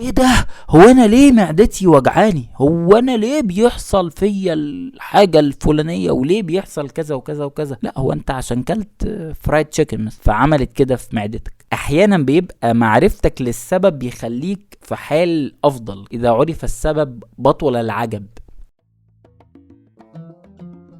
ايه ده؟ هو انا ليه معدتي وجعاني؟ هو انا ليه بيحصل فيا الحاجة الفلانية؟ وليه بيحصل كذا وكذا وكذا؟ لا، هو انت عشان كلت فرايد تشيكن فعملت كده في معدتك. احيانا بيبقى معرفتك للسبب بيخليك في حال افضل. اذا عرف السبب بطل العجب.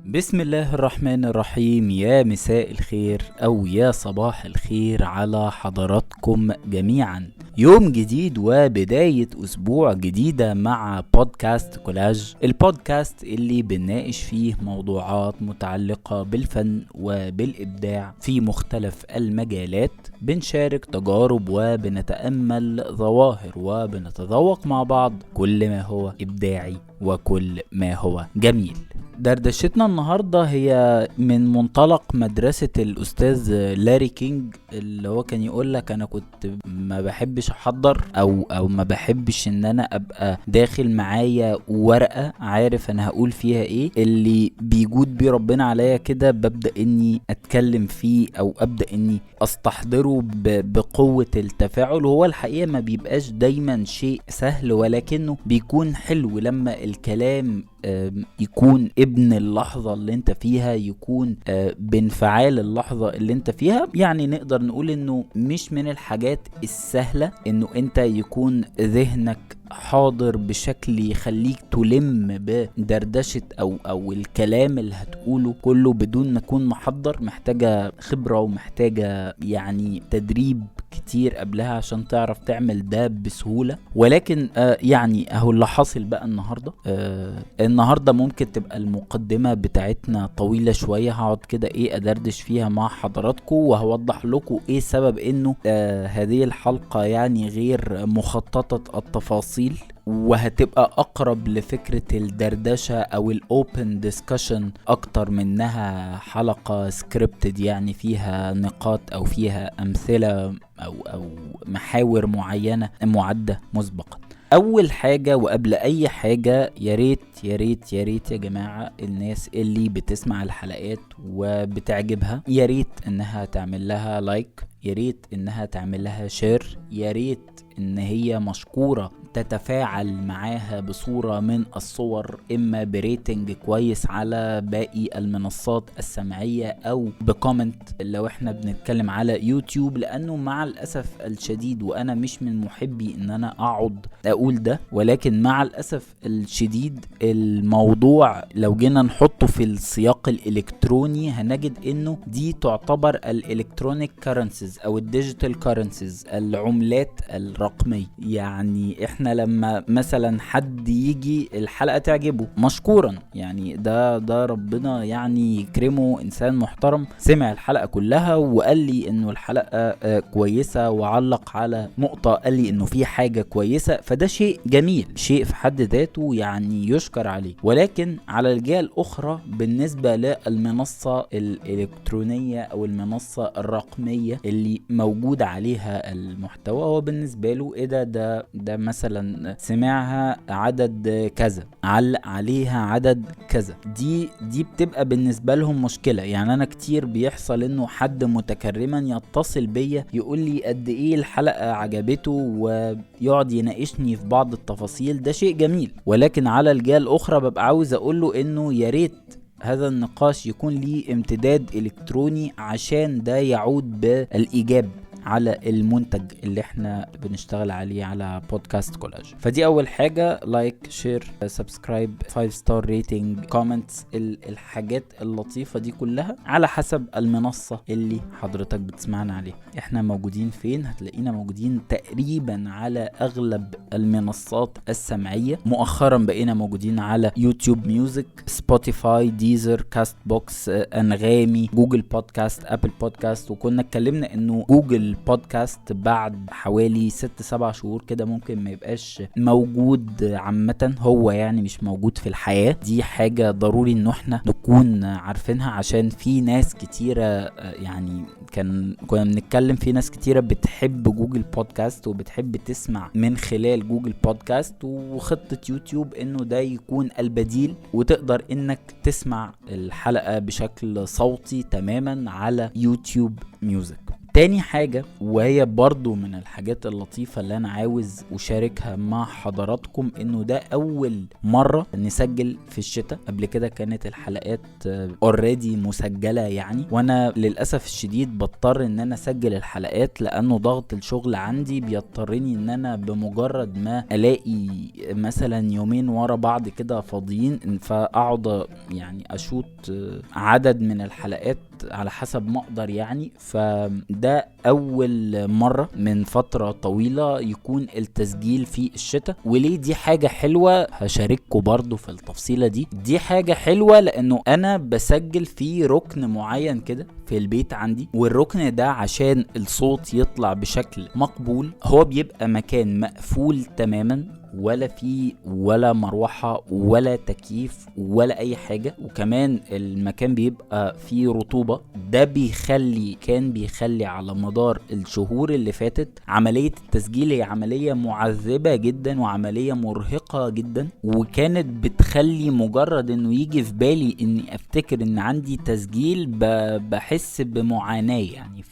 بسم الله الرحمن الرحيم. يا مساء الخير او يا صباح الخير على حضراتكم جميعا. يوم جديد وبداية اسبوع جديدة مع بودكاست كولاج، البودكاست اللي بنناقش فيه موضوعات متعلقة بالفن وبالابداع في مختلف المجالات. بنشارك تجارب وبنتأمل ظواهر وبنتذوق مع بعض كل ما هو ابداعي وكل ما هو جميل. دردشتنا النهاردة هي من منطلق مدرسة الأستاذ لاري كينج، اللي هو كان يقولك أنا كنت ما بحبش أحضر أو ما بحبش إن أنا أبقى داخل معايا ورقة عارف أنا هقول فيها إيه، اللي بيجود بيه ربنا عليا كده ببدأ إني أتكلم فيه أو أبدأ إني أستحضره بقوة التفاعل. هو الحقيقة ما بيبقاش دايما شيء سهل، ولكنه بيكون حلو لما الكلام يكون ابن اللحظة اللي انت فيها، يكون بانفعال اللحظة اللي انت فيها. يعني نقدر نقول انه مش من الحاجات السهلة انه انت يكون ذهنك حاضر بشكل يخليك تلم بدردشة او الكلام اللي هتقوله كله بدون ما تكون محضر. محتاجة خبرة ومحتاجة يعني تدريب كتير قبلها عشان تعرف تعمل ده بسهولة. ولكن يعني اهو اللي حاصل بقى النهاردة ممكن تبقى المقدمة بتاعتنا طويلة شوية. هقعد كده ادردش فيها مع حضراتكم وهوضح لكم ايه سبب انه هذه الحلقة يعني غير مخططة التفاصيل، وهتبقى اقرب لفكرة الدردشة او الاوبن ديسكشن اكتر منها حلقة سكريبتد يعني فيها نقاط او فيها امثلة او محاور معينة معدة مسبقا. اول حاجة وقبل اي حاجة، يا ريت يا ريت يا ريت يا جماعة الناس اللي بتسمع الحلقات وبتعجبها يا ريت انها تعمل لها لايك، يا ريت انها تعمل لها شير، يا ريت ان هي مشكورة تتفاعل معاها بصورة من الصور، اما بريتنج كويس على باقي المنصات السمعية او بكومنت لو احنا بنتكلم على يوتيوب. لانه مع الاسف الشديد، وانا مش من محبي ان انا اقعد اقول ده، ولكن مع الاسف الشديد الموضوع لو جينا نحطه في السياق الالكتروني هنجد انه دي تعتبر الالكترونيك كارنسيز او الديجيتال كارنسيز، العملات الرقمية. يعني احنا لما مثلا حد يجي الحلقة تعجبه مشكورا، يعني ده ربنا يعني يكرمه، انسان محترم سمع الحلقة كلها وقال لي انه الحلقة كويسة وعلق على نقطة قال لي انه في حاجة كويسة، فده شيء جميل، شيء في حد ذاته يعني يشكر عليه. ولكن على الجهة الاخرى بالنسبة للمنصة الالكترونية او المنصة الرقمية اللي موجود عليها المحتوى، هو بالنسبة له ايه ده مثلا سمعها عدد كذا، علق عليها عدد كذا، دي بتبقى بالنسبة لهم مشكلة. يعني انا كتير بيحصل انه حد متكرما يتصل بيا يقول لي قد ايه الحلقة عجبته ويقعد يناقشني في بعض التفاصيل، ده شيء جميل. ولكن على الجهة الاخرى ببقى عاوز اقول له انه يا ريت هذا النقاش يكون ليه امتداد الكتروني عشان ده يعود بالايجاب على المنتج اللي احنا بنشتغل عليه على بودكاست كولاج. فدي اول حاجة، لايك شير سبسكرايب 5 ستار ريتنج كومنتس، الحاجات اللطيفة دي كلها على حسب المنصة اللي حضرتك بتسمعنا عليها. احنا موجودين فين؟ هتلاقينا موجودين تقريبا على اغلب المنصات السمعية. مؤخرا بقينا موجودين على يوتيوب ميوزك، سبوتيفاي، ديزر، كاست بوكس، انغامي، جوجل بودكاست، ابل بودكاست. وكنا اتكلمنا انه جوجل بودكاست بعد حوالي 6-7 شهور كده ممكن ما يبقاش موجود عامة، هو يعني مش موجود في الحياة. دي حاجة ضروري انه احنا نكون عارفينها عشان في ناس كتيرة يعني كنا بنتكلم في ناس كتيرة بتحب جوجل بودكاست وبتحب تسمع من خلال جوجل بودكاست، وخطة يوتيوب انه ده يكون البديل وتقدر انك تسمع الحلقة بشكل صوتي تماما على يوتيوب ميوزك. تاني حاجة، وهي برضو من الحاجات اللطيفة اللي انا عاوز اشاركها مع حضراتكم، انه ده اول مرة نسجل في الشتاء. قبل كده كانت الحلقات اوريدي مسجلة يعني، وانا للأسف الشديد بضطر ان انا اسجل الحلقات لانه ضغط الشغل عندي بيضطرني ان انا بمجرد ما الاقي مثلا يومين ورا بعض كده فاضيين فاقعد يعني اشوط عدد من الحلقات على حسب ما اقدر يعني. فده اول مرة من فترة طويلة يكون التسجيل في الشتاء. وليه دي حاجة حلوة؟ هشارككم برضو في التفصيلة دي حاجة حلوة لانه انا بسجل في ركن معين كده في البيت عندي، والركن ده عشان الصوت يطلع بشكل مقبول هو بيبقى مكان مقفول تماما، ولا فيه ولا مروحة ولا تكييف ولا اي حاجة، وكمان المكان بيبقى فيه رطوبة. ده بيخلي على مدار الشهور اللي فاتت عملية التسجيل هي عملية معذبة جدا وعملية مرهقة جدا، وكانت بتخلي مجرد انه يجي في بالي اني افتكر ان عندي تسجيل بحس بمعاناة يعني.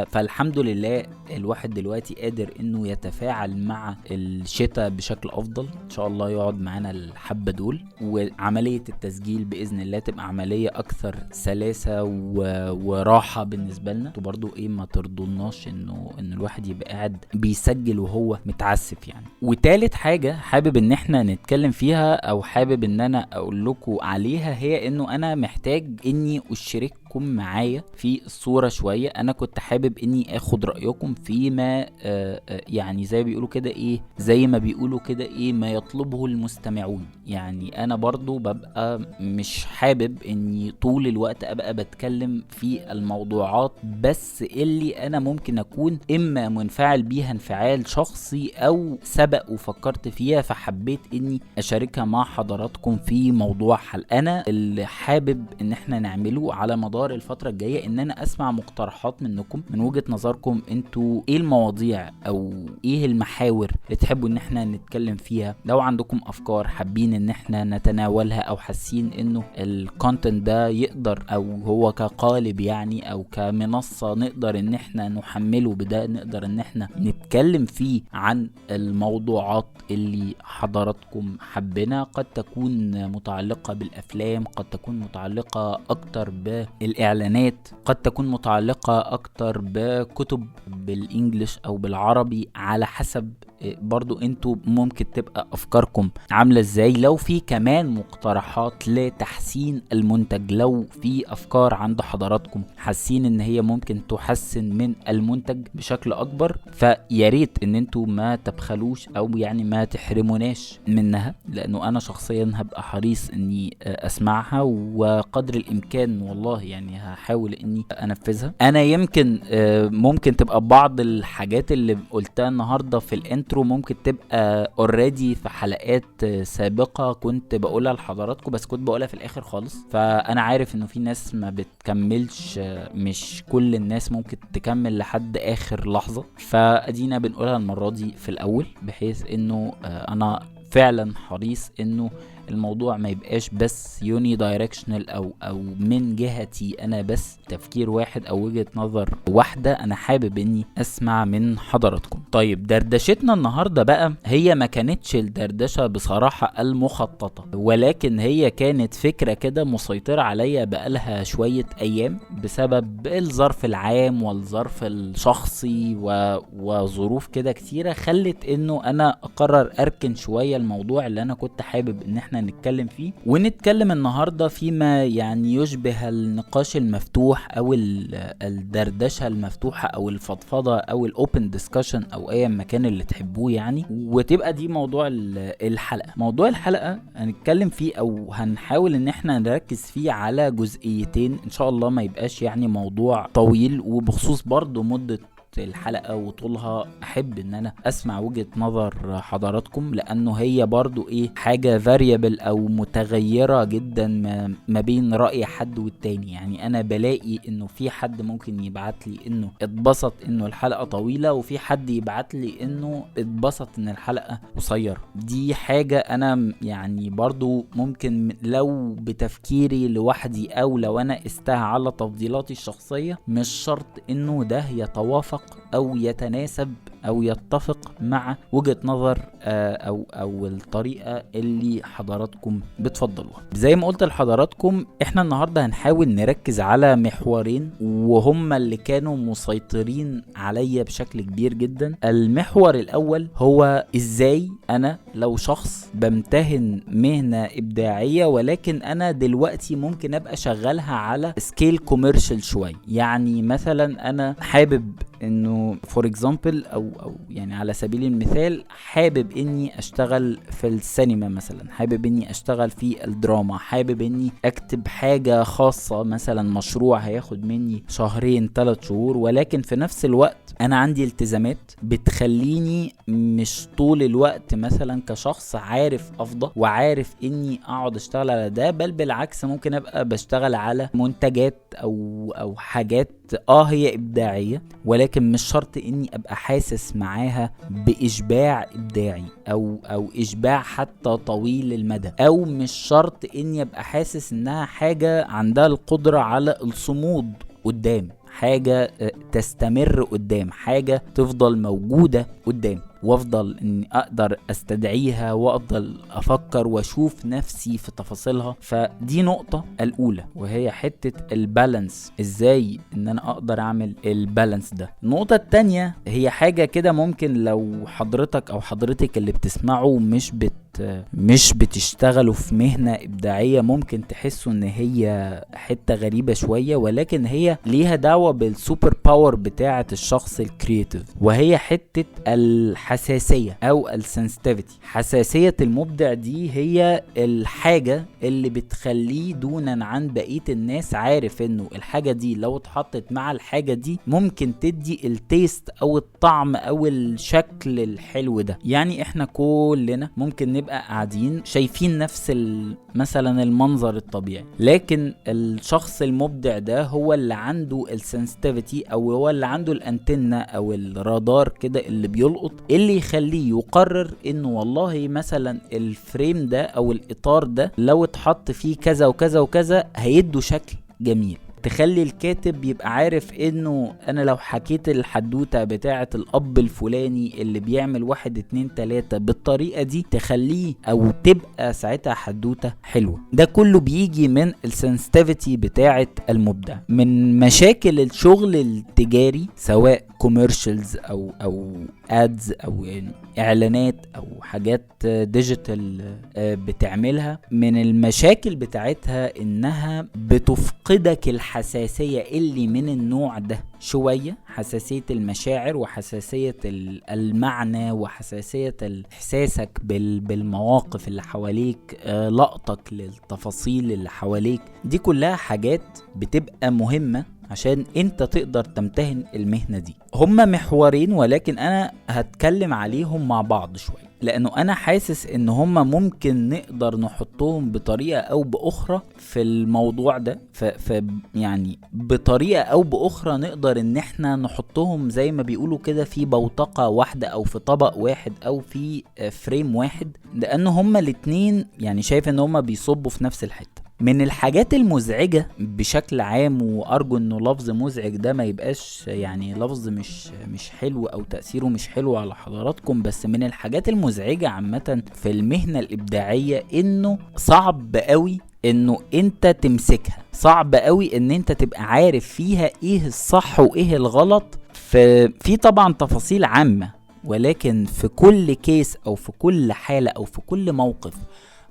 فالحمد لله الواحد دلوقتي قادر انه يتفاعل مع الشتاء بشكل افضل. ان شاء الله يقعد معانا الحبة دول، وعملية التسجيل باذن الله تبقى عملية اكثر سلاسة وراحة بالنسبة لنا. وبرضو ما ترضوناش انه الواحد يبقى قاعد بيسجل وهو متعسف يعني. وتالت حاجة حابب ان احنا نتكلم فيها او حابب ان انا اقول لكم عليها، هي انه انا محتاج اني اشارككم معايا في الصورة شوية. انا كنت حابب اني اخد رأيكم فيما يعني زي ما بيقولوا كده ما يطلبه المستمعون. يعني انا برضو ببقى مش حابب اني طول الوقت ابقى بتكلم في الموضوعات بس اللي انا ممكن اكون اما منفعل بيها انفعال شخصي او سبق وفكرت فيها فحبيت اني اشاركها مع حضراتكم في موضوع حلقة. انا اللي حابب ان احنا نعمله على مدار الفترة الجاية ان انا اسمع مقترحات منكم من وجهة نظركم، انتوا ايه المواضيع او ايه المحاور اللي تحبوا ان احنا نتكلم فيها. لو عندكم افكار حابين ان احنا نتناولها او حاسين انه الكونتنت ده يقدر او هو كقالب يعني او كمنصة نقدر ان احنا نحمله بده، نقدر ان احنا نتكلم فيه عن الموضوعات اللي حضراتكم حبنا. قد تكون متعلقة بالافلام، قد تكون متعلقة اكتر بالاعلانات، قد تكون متعلقة اكتر بكتب بالانجليش او بالعربي، على حسب برضو انتوا ممكن تبقى افكاركم عاملة ازاي. لو في كمان مقترحات لتحسين المنتج، لو في افكار عند حضراتكم حاسين ان هي ممكن تحسن من المنتج بشكل اكبر، فياريت ان انتوا ما تبخلوش او يعني ما تحرموناش منها، لانه انا شخصيا هبقى حريص اني اسمعها، وقدر الامكان والله يعني هحاول اني انفذها. انا يمكن ممكن تبقى بعض الحاجات اللي قلتها النهاردة في الانترو ممكن تبقى اوريدي في حلقات سابقة كنت بقولها لحضراتكم، بس كنت بقولها في الاخر خالص. فانا عارف انه في ناس ما بتكملش، مش كل الناس ممكن تكمل لحد اخر لحظة، فادينا بنقولها المرة دي في الاول، بحيث انه انا فعلا حريص انه الموضوع ما يبقاش بس يوني دايركشنال او من جهتي انا بس تفكير واحد او وجهة نظر واحدة. انا حابب اني اسمع من حضراتكم. طيب دردشتنا النهاردة بقى هي ما كانتش الدردشة بصراحة المخططة، ولكن هي كانت فكرة كده مسيطرة عليا بقالها شوية ايام بسبب الظرف العام والظرف الشخصي وظروف كده كتيرة خلت انه انا اقرر اركن شوية الموضوع اللي انا كنت حابب ان احنا نتكلم فيه، ونتكلم النهاردة فيما يعني يشبه النقاش المفتوح او الدردشة المفتوحة او الفضفضة او الاوبن ديسكشن او اي مكان اللي تحبوه يعني. وتبقى دي موضوع الحلقة. موضوع الحلقة هنتكلم فيه او هنحاول ان احنا نركز فيه على جزئيتين ان شاء الله، ما يبقاش يعني موضوع طويل، وبخصوص برضو مدة الحلقة وطولها احب ان انا اسمع وجهة نظر حضراتكم، لانه هي برضو حاجة فاريبل او متغيرة جدا ما بين رأي حد والتاني. يعني انا بلاقي انه في حد ممكن يبعت لي انه اتبسط انه الحلقة طويلة، وفي حد يبعت لي انه اتبسط ان الحلقة قصيرة. دي حاجة انا يعني برضو ممكن لو بتفكيري لوحدي او لو انا قستها على تفضيلاتي الشخصية، مش شرط انه ده يتوافق او يتناسب او يتفق مع وجهة نظر او الطريقة اللي حضراتكم بتفضلوها. زي ما قلت لحضراتكم، احنا النهاردة هنحاول نركز على محورين وهم اللي كانوا مسيطرين عليا بشكل كبير جدا. المحور الاول هو ازاي انا لو شخص بمتهن مهنة ابداعية، ولكن انا دلوقتي ممكن ابقى شغالها على سكيل كوميرشال شوي. يعني مثلا انا حابب انه فور اكزامبل او يعني على سبيل المثال، حابب اني اشتغل في السينما مثلا، حابب اني اشتغل في الدراما، حابب اني اكتب حاجة خاصة مثلا، مشروع هياخد مني 2-3 شهور، ولكن في نفس الوقت انا عندي التزامات بتخليني مش طول الوقت مثلا كشخص عارف افضى وعارف اني اقعد اشتغل على ده، بل بالعكس ممكن ابقى بشتغل على منتجات او حاجات هي ابداعية، ولكن مش شرط اني ابقى حاسس معاها باشباع ابداعي او اشباع حتى طويل المدى، او مش شرط اني ابقى حاسس انها حاجة عندها القدرة على الصمود قدام، حاجة تستمر قدام، حاجة تفضل موجودة قدام، وافضل اني اقدر استدعيها وافضل افكر واشوف نفسي في تفاصيلها. فدي نقطة الاولى، وهي حتة البالانس، ازاي ان انا اقدر اعمل البالانس ده. النقطة التانية هي حاجة كده ممكن لو حضرتك او حضرتك اللي بتسمعوا مش بتشتغلوا في مهنة ابداعية، ممكن تحسوا ان هي حتة غريبة شوية، ولكن هي ليها دعوة بالسوبر باور بتاعة الشخص الكرياتيف، وهي حتة الحساسية او السنسيتيفيتي. حساسية المبدع دي هي الحاجة اللي بتخليه دونا عن بقية الناس عارف انه الحاجة دي لو اتحطت مع الحاجة دي ممكن تدي التيست او الطعم او الشكل الحلو ده. يعني احنا كلنا ممكن نبقى قاعدين شايفين نفس مثلا المنظر الطبيعي، لكن الشخص المبدع ده هو اللي عنده السنسيتيفيتي، او هو اللي عنده الانتنة او الرادار كده اللي بيلقط، اللي يخليه يقرر انه والله مثلا الفريم ده او الاطار ده لو اتحط فيه كذا وكذا وكذا هيدوا شكل جميل. تخلي الكاتب يبقى عارف انه انا لو حكيت الحدوتة بتاعة الاب الفلاني اللي بيعمل 1 2 3 بالطريقة دي، تخليه او تبقى ساعتها حدوتة حلوة. ده كله بيجي من السنسيتيفيتي بتاعة المبدع. من مشاكل الشغل التجاري سواء كوميرشلز او ادز او يعني اعلانات او حاجات ديجيتال بتعملها، من المشاكل بتاعتها انها بتفقدك الحساسية اللي من النوع ده شوية، حساسية المشاعر وحساسية المعنى وحساسية احساسك بالمواقف اللي حواليك، لقطك للتفاصيل اللي حواليك. دي كلها حاجات بتبقى مهمة عشان انت تقدر تمتهن المهنة دي. هما محورين ولكن انا هتكلم عليهم مع بعض شوية، لانه انا حاسس ان هما ممكن نقدر نحطهم بطريقة او باخرى في الموضوع ده، يعني بطريقة او باخرى نقدر ان احنا نحطهم زي ما بيقولوا كده في بوتقة واحدة او في طبق واحد او في فريم واحد، لانه هما الاتنين يعني شايف ان هما بيصبوا في نفس الحتة. من الحاجات المزعجة بشكل عام، وارجو انه لفظ مزعج ده ما يبقاش يعني لفظ مش حلو او تأثيره مش حلو على حضراتكم، بس من الحاجات المزعجة عامة في المهنة الابداعية انه صعب قوي انه انت تمسكها، صعب قوي ان انت تبقى عارف فيها ايه الصح وايه الغلط. في طبعا تفاصيل عامة، ولكن في كل كيس او في كل حالة او في كل موقف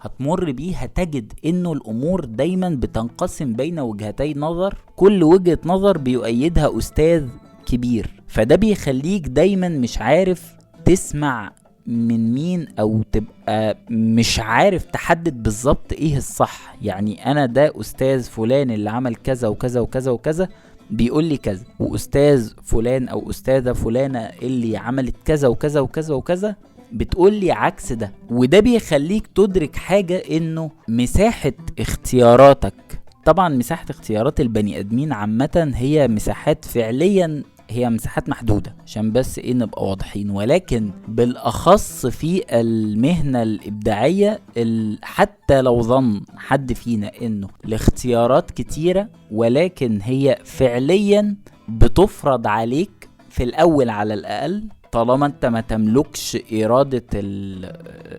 هتمر بيه هتجد انه الامور دايما بتنقسم بين وجهتي نظر، كل وجهة نظر بيؤيدها استاذ كبير. فده بيخليك دايما مش عارف تسمع من مين، او تبقى مش عارف تحدد بالظبط ايه الصح. يعني انا ده استاذ فلان اللي عمل كذا وكذا وكذا وكذا، بيقول لي كذا، واستاذ فلان او استاذة فلانة اللي عملت كذا وكذا وكذا وكذا بتقول لي عكس ده. وده بيخليك تدرك حاجة، انه مساحة اختياراتك، طبعا مساحة اختيارات البني ادمين عامة هي مساحات فعليا، هي مساحات محدودة عشان بس نبقى واضحين، ولكن بالاخص في المهنة الابداعية حتى لو ظن حد فينا انه الاختيارات كتيرة، ولكن هي فعليا بتفرض عليك في الاول على الاقل، طالما انت ما تملكش ارادة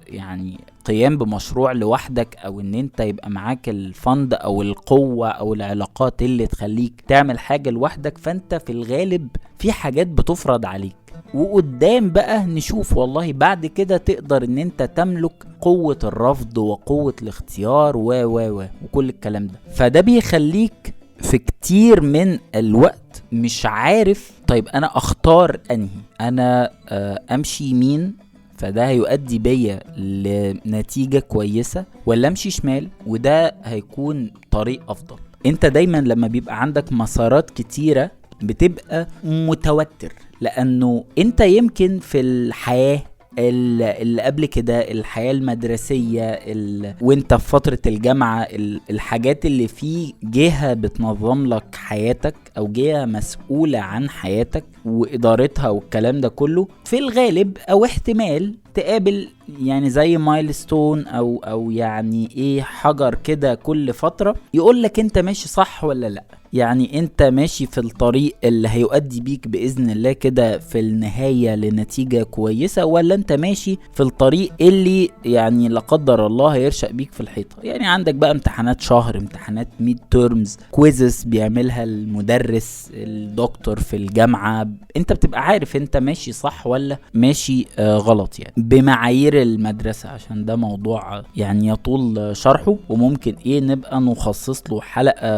يعني قيام بمشروع لوحدك، او ان انت يبقى معاك الفند او القوة او العلاقات اللي تخليك تعمل حاجة لوحدك، فانت في الغالب في حاجات بتفرض عليك. وقدام بقى نشوف والله بعد كده تقدر ان انت تملك قوة الرفض وقوة الاختيار وكل الكلام ده. فده بيخليك في كتير من الوقت مش عارف طيب انا اختار انهي، انا امشي يمين فده هيؤدي بيا لنتيجة كويسة، ولا امشي شمال وده هيكون طريق افضل. انت دايما لما بيبقى عندك مسارات كتيرة بتبقى متوتر، لانه انت يمكن في الحياة اللي قبل كده، الحياة المدرسية وانت في فترة الجامعة، الحاجات اللي في جهة بتنظم لك حياتك او جهة مسؤولة عن حياتك وادارتها والكلام ده كله، في الغالب او احتمال تقابل يعني زي مايلستون او يعني حجر كده كل فترة يقولك انت ماشي صح ولا لا. يعني انت ماشي في الطريق اللي هيؤدي بيك بإذن الله كده في النهاية لنتيجة كويسة، ولا انت ماشي في الطريق اللي يعني لا قدر الله هيرشق بيك في الحيطة. يعني عندك بقى امتحانات شهر، امتحانات ميد تيرمز، كويزز بيعملها المدرس الدكتور في الجامعة، انت بتبقى عارف انت ماشي صح ولا ماشي غلط، يعني بمعايير المدرسة، عشان ده موضوع يعني يطول شرحه وممكن نبقى نخصص له حلقة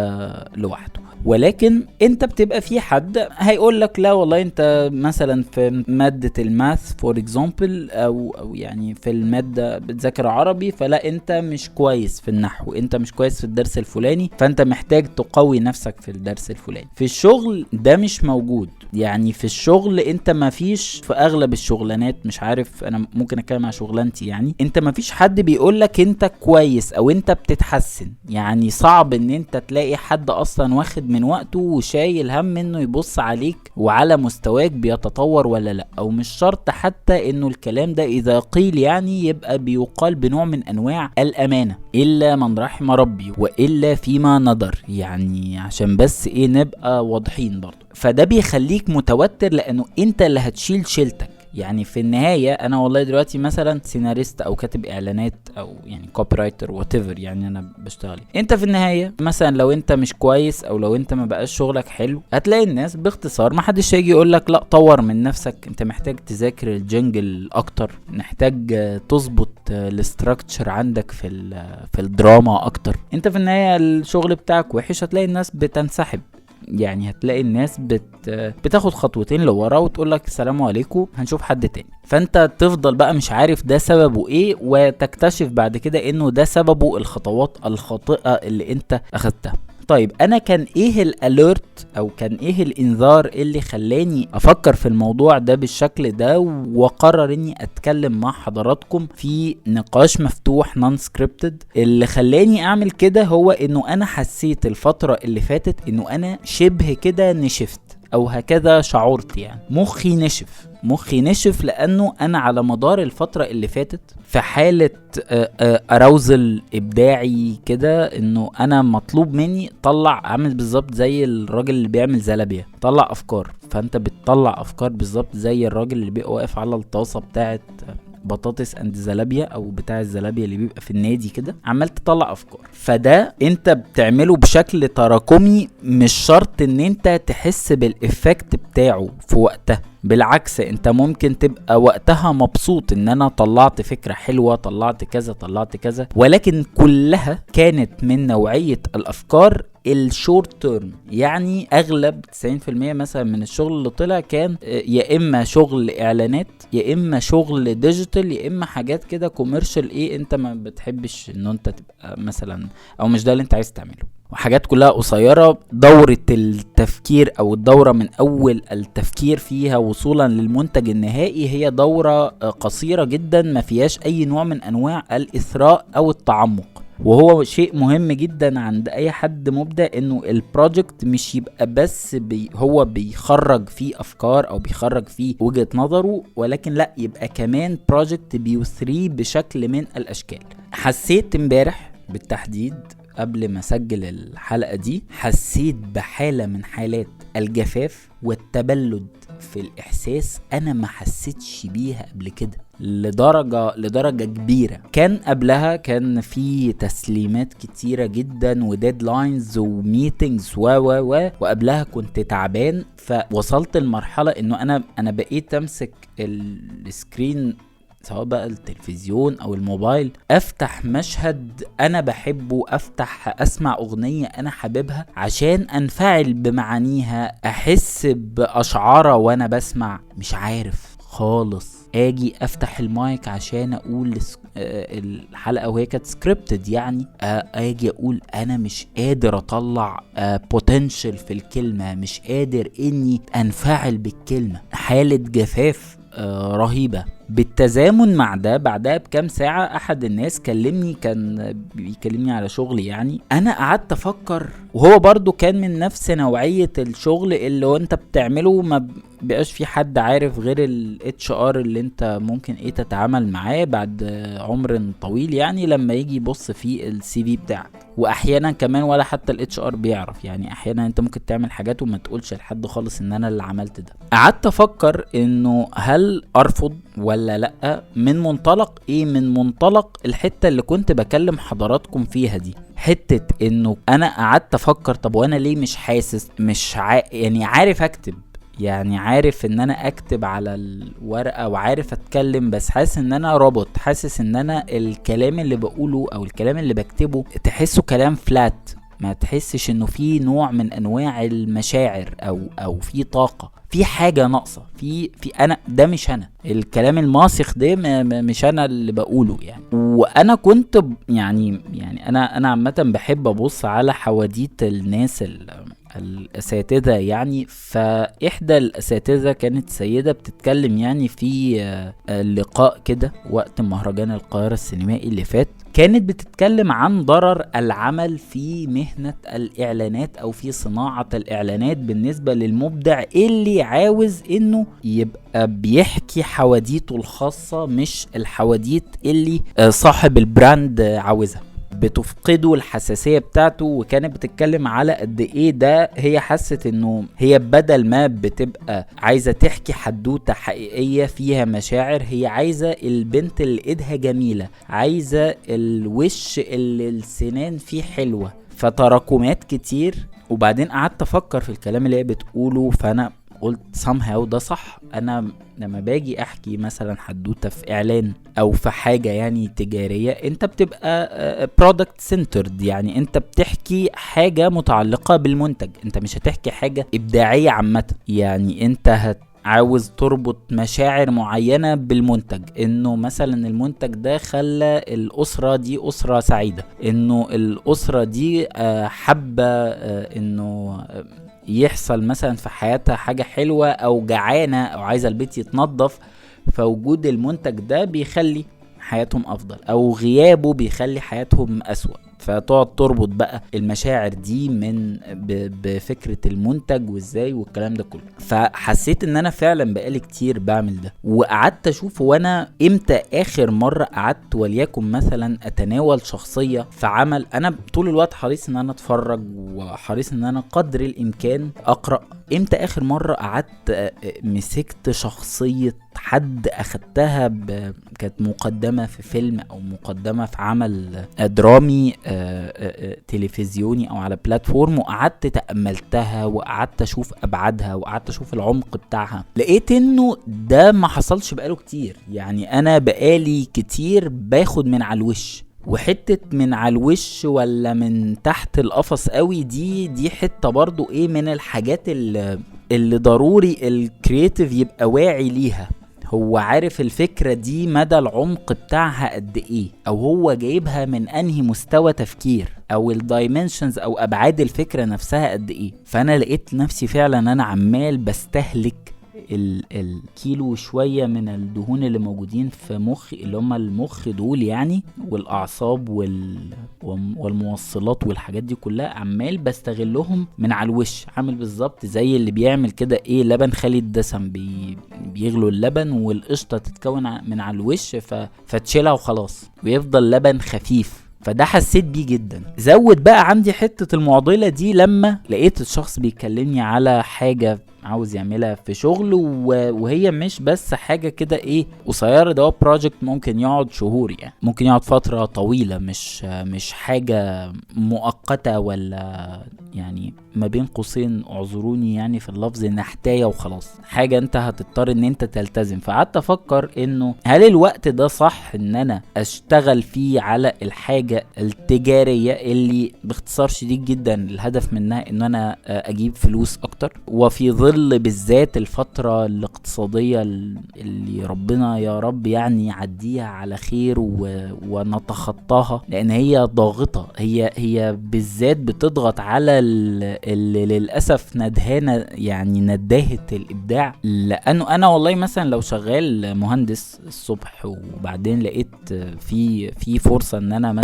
لوحده. ولكن انت بتبقى في حد هيقول لك لا والله انت مثلا في مادة الماث فور اكزامبل او يعني في المادة بتذاكر عربي، فلا انت مش كويس في النحو، انت مش كويس في الدرس الفلاني، فانت محتاج تقوي نفسك في الدرس الفلاني. في الشغل ده مش موجود. يعني في الشغل انت ما فيش، في اغلب الشغلانات، مش عارف انا ممكن اتكلم عن شغلانتي، يعني انت ما فيش حد بيقول لك انت كويس او انت بتتحسن. يعني صعب ان انت تلاقي حد اصلا واخد من وقته وشايل هم انه يبص عليك وعلى مستواك بيتطور ولا لا. او مش شرط حتى انه الكلام ده اذا قيل يعني يبقى بيقال بنوع من انواع الامانة، الا من رحم ربي والا فيما نظر، يعني عشان بس نبقى واضحين برضو. فده بيخليك متوتر لانه انت اللي هتشيل شيلتك. يعني في النهاية انا والله دلوقتي مثلا سيناريست او كاتب اعلانات او يعني كوبي رايتر وات ايفر، يعني انا بشتغل. انت في النهاية مثلا لو انت مش كويس او لو انت ما بقاش شغلك حلو، هتلاقي الناس باختصار ما حدش هيجي يقول لك لا طور من نفسك، انت محتاج تذاكر الجنجل اكتر، محتاج تظبط الاستراكتشر عندك في الدراما اكتر. انت في النهاية الشغل بتاعك وحش، هتلاقي الناس بتنسحب. يعني هتلاقي الناس بتاخد خطوتين لورا وتقول لك السلام عليكم هنشوف حد تاني. فانت تفضل بقى مش عارف ده سببه وتكتشف بعد كده انه ده سببه الخطوات الخاطئة اللي انت اخدتها. طيب انا كان الاليرت او كان الانذار اللي خلاني افكر في الموضوع ده بالشكل ده وقرر اني اتكلم مع حضراتكم في نقاش مفتوح نون سكريبتد؟ اللي خلاني اعمل كده هو انه انا حسيت الفترة اللي فاتت انه انا شبه كده نشفت، او هكذا شعرت. يعني مخي نشف لانه انا على مدار الفترة اللي فاتت في حالة اراوزل ابداعي كده، انه انا مطلوب مني طلع، عامل بالظبط زي الراجل اللي بيعمل زلابية، طلع افكار. فانت بتطلع افكار بالظبط زي الراجل اللي بيبقى واقف على الطاسة بتاعت بطاطس اند زلابيا او بتاع الزلابيا اللي بيبقى في النادي كده، عمال تطلع افكار. فده انت بتعمله بشكل تراكمي، مش شرط ان انت تحس بالإفكت بتاعه في وقتها. بالعكس انت ممكن تبقى وقتها مبسوط ان انا طلعت فكرة حلوة، طلعت كذا، ولكن كلها كانت من نوعية الافكار الشورت تيرم. يعني اغلب 90% مثلا من الشغل اللي طلع كان يا اما شغل اعلانات، يا اما شغل ديجيتال، يا اما حاجات كده كوميرشال انت ما بتحبش ان انت تبقى مثلا، او مش ده اللي انت عايز تعمله. وحاجات كلها قصيرة. دورة التفكير او الدورة من اول التفكير فيها وصولا للمنتج النهائي هي دورة قصيرة جدا، ما فيهاش اي نوع من انواع الاثراء او التعمق. وهو شيء مهم جدا عند اي حد مبدع انه البروجكت مش يبقى بس هو بيخرج فيه افكار او بيخرج فيه وجهة نظره، ولكن لا، يبقى كمان بروجكت بيثري بشكل من الاشكال. حسيت امبارح بالتحديد قبل ما اسجل الحلقة دي، حسيت بحالة من حالات الجفاف والتبلد في الاحساس انا ما حسيتش بيها قبل كده لدرجة كبيرة. كان قبلها كان في تسليمات كتيرة جدا وديدلاينز وميتينجز وقبلها كنت تعبان، فوصلت المرحلة انه انا بقيت امسك السكرين سواء بقى التلفزيون او الموبايل، افتح مشهد انا بحبه، افتح اسمع اغنية انا حاببها عشان انفعل بمعانيها، احس باشعارها وانا بسمع. مش عارف خالص اجي افتح المايك عشان اقول الحلقة وهي كانت سكريبتد، يعني اجي اقول انا مش قادر اطلع بوتنشل في الكلمة، مش قادر اني انفعل بالكلمة. حالة جفاف رهيبة. بالتزامن مع ده بعدها بكام ساعة احد الناس كلمني، كان بيكلمني على شغلي، يعني انا قعدت افكر، وهو برضو كان من نفس نوعية الشغل اللي هو انت بتعمله ما بقاش في حد عارف غير ال HR اللي انت ممكن تتعامل معاه بعد عمر طويل، يعني لما يجي يبص في الCV بتاعك. واحيانا كمان ولا حتى ال HR بيعرف، يعني احيانا انت ممكن تعمل حاجات وما تقولش لحد خالص ان انا اللي عملت ده. قعدت افكر انه هل ارفض ولا لا، من منطلق ايه؟ من منطلق الحتة اللي كنت بكلم حضراتكم فيها دي، حتة انه انا قعدت افكر طب وانا ليه مش حاسس، مش يعني عارف اكتب، يعني عارف ان انا اكتب على الورقة وعارف اتكلم، بس حاسس ان انا روبوت، حاسس ان انا الكلام اللي بقوله او الكلام اللي بكتبه تحسه كلام فلات، ما تحسش انه في نوع من انواع المشاعر او في طاقة، في حاجة ناقصة في انا ده مش انا، الكلام الماسخ ده مش انا اللي بقوله يعني. وانا كنت يعني انا عامة بحب ابص على حواديت الناس الاساتذة يعني. فاحدى الاساتذة كانت سيدة بتتكلم يعني في لقاء كده وقت مهرجان القاهرة السينمائي اللي فات، كانت بتتكلم عن ضرر العمل في مهنة الاعلانات او في صناعة الاعلانات بالنسبة للمبدع اللي عاوز انه يبقى بيحكي حواديته الخاصة، مش الحواديت اللي صاحب البراند عاوزها، بتفقده الحساسية بتاعته. وكانت بتتكلم على قد ايه ده هي حست انه هي بدل ما بتبقى عايزة تحكي حدوتة حقيقية فيها مشاعر، هي عايزة البنت اللي ايدها جميلة، عايزة الوش اللي السنان فيه حلوة، فتراكمات كتير. وبعدين قعدت افكر في الكلام اللي هي بتقوله، فانا قلت somehow ده صح. انا لما باجي احكي مثلا حدوته في اعلان او في حاجة يعني تجارية، انت بتبقى product centered، يعني انت بتحكي حاجة متعلقة بالمنتج، انت مش هتحكي حاجة ابداعية عامة، يعني انت عاوز تربط مشاعر معينة بالمنتج، انه مثلا المنتج ده خلى الاسرة دي اسرة سعيدة، انه الاسرة دي حابة انه يحصل مثلا في حياتها حاجة حلوة او جعانة او عايزة البيت يتنظف، فوجود المنتج ده بيخلي حياتهم افضل، او غيابه بيخلي حياتهم اسوأ. فتقعد تربط بقى المشاعر دي من بفكرة المنتج وازاي والكلام ده كله. فحسيت ان انا فعلا بقالي كتير بعمل ده، وقعدت اشوف وانا امتى اخر مرة قعدت وليكن مثلا اتناول شخصية في عمل. انا طول الوقت حريص ان انا اتفرج وحريص ان انا قدر الامكان اقرأ. امتى اخر مرة قعدت مسكت شخصية حد اخدتها كانت مقدمة في فيلم او مقدمة في عمل درامي تلفزيوني او على بلاتفورم، وقعدت تأملتها وقعدت اشوف ابعادها وقعدت اشوف العمق بتاعها، لقيت انه ده ما حصلش بقاله كتير. يعني انا بقالي كتير باخد من على الوش، وحتة من على الوش ولا من تحت القفص قوي، دي حتة برضو ايه من الحاجات اللي ضروري الكرياتيف يبقى واعي ليها. هو عارف الفكرة دي مدى العمق بتاعها قد ايه، او هو جايبها من انهي مستوى تفكير، او الدايمنشنز او ابعاد الفكرة نفسها قد ايه. فانا لقيت نفسي فعلا انا عمال بستهلك الكيلو شوية من الدهون اللي موجودين في مخي، اللي هم المخ دول يعني، والاعصاب والموصلات والحاجات دي كلها، عمال بستغلهم من على الوش. عامل بالظبط زي اللي بيعمل كده ايه، لبن خالي الدسم، بيغلوا اللبن والقشطة تتكون من على الوش فتشيلها وخلاص ويفضل لبن خفيف. فده حسيت بيه جدا. زود بقى عندي حتة المعضلة دي لما لقيت الشخص بيكلمني على حاجة عاوز يعملها في شغل، وهي مش بس حاجة كده ايه قصيرة، ده بروجكت ممكن يقعد شهور، يعني ممكن يقعد فترة طويلة، مش حاجة مؤقتة، ولا يعني ما بين قوسين اعذروني يعني في اللفظ نحتاية وخلاص، حاجة انت هتضطر ان انت تلتزم. فقعدت افكر انه هل الوقت ده صح ان انا اشتغل فيه على الحاجة التجارية اللي باختصار شديد جدا الهدف منها ان انا اجيب فلوس اكتر، وفي ظل بالذات الفترة الاقتصادية اللي ربنا يا رب يعني يعديها على خير ونتخطاها، لان هي ضاغطة، هي بالذات بتضغط على اللي للأسف ندهانة، يعني نداهة الإبداع. لأنه أنا والله مثلا لو شغال مهندس الصبح وبعدين لقيت في فرصة ان انا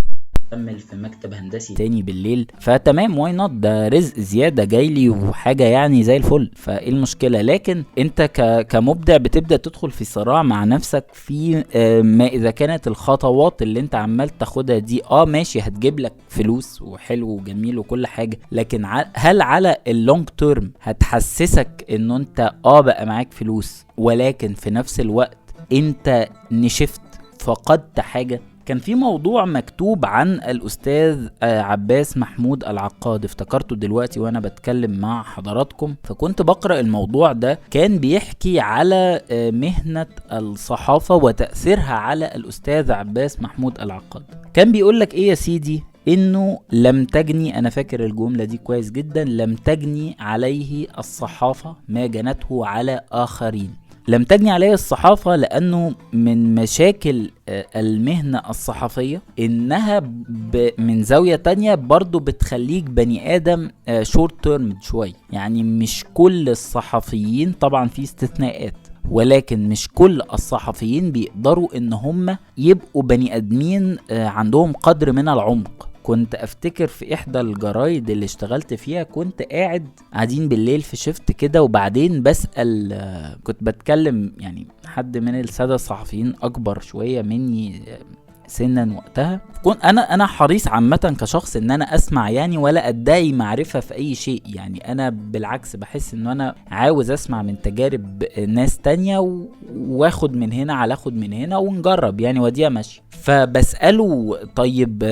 اكمل في مكتب هندسي تاني بالليل، فتمام، واي نوت، ده رزق زياده جايلي وحاجه يعني زي الفل، فايه المشكله؟ لكن انت كمبدع بتبدا تدخل في صراع مع نفسك في ما اذا كانت الخطوات اللي انت عمال تاخدها دي ماشي هتجيب لك فلوس وحلو وجميل وكل حاجه، لكن هل على اللونج تيرم هتحسسك انه انت بقى معاك فلوس ولكن في نفس الوقت انت نشفت، فقدت حاجه؟ كان في موضوع مكتوب عن الأستاذ عباس محمود العقاد، افتكرته دلوقتي وأنا بتكلم مع حضراتكم، فكنت بقرأ الموضوع ده. كان بيحكي على مهنة الصحافة وتأثيرها على الأستاذ عباس محمود العقاد. كان بيقولك إيه يا سيدي؟ إنه لم تجني، أنا فاكر الجملة دي كويس جدا، لم تجني عليه الصحافة ما جنته على آخرين. لم تجني عليه الصحافة لأنه من مشاكل المهنة الصحفية إنها من زاوية تانية برضو بتخليك بني آدم شورت تيرم شوي، يعني مش كل الصحفيين، طبعا في استثناءات، ولكن مش كل الصحفيين بيقدروا إن هم يبقوا بني آدمين عندهم قدر من العمق. كنت افتكر في احدى الجرايد اللي اشتغلت فيها، كنت قاعدين بالليل في شفت كده، وبعدين بسأل، كنت بتكلم يعني حد من السادة الصحفيين اكبر شوية مني سنا وقتها. كنت انا حريص عامه كشخص ان انا اسمع يعني، ولا ادعي معرفه في اي شيء، يعني انا بالعكس بحس ان انا عاوز اسمع من تجارب ناس تانية واخد من هنا على اخد من هنا ونجرب يعني، وديها ماشي. فبساله طيب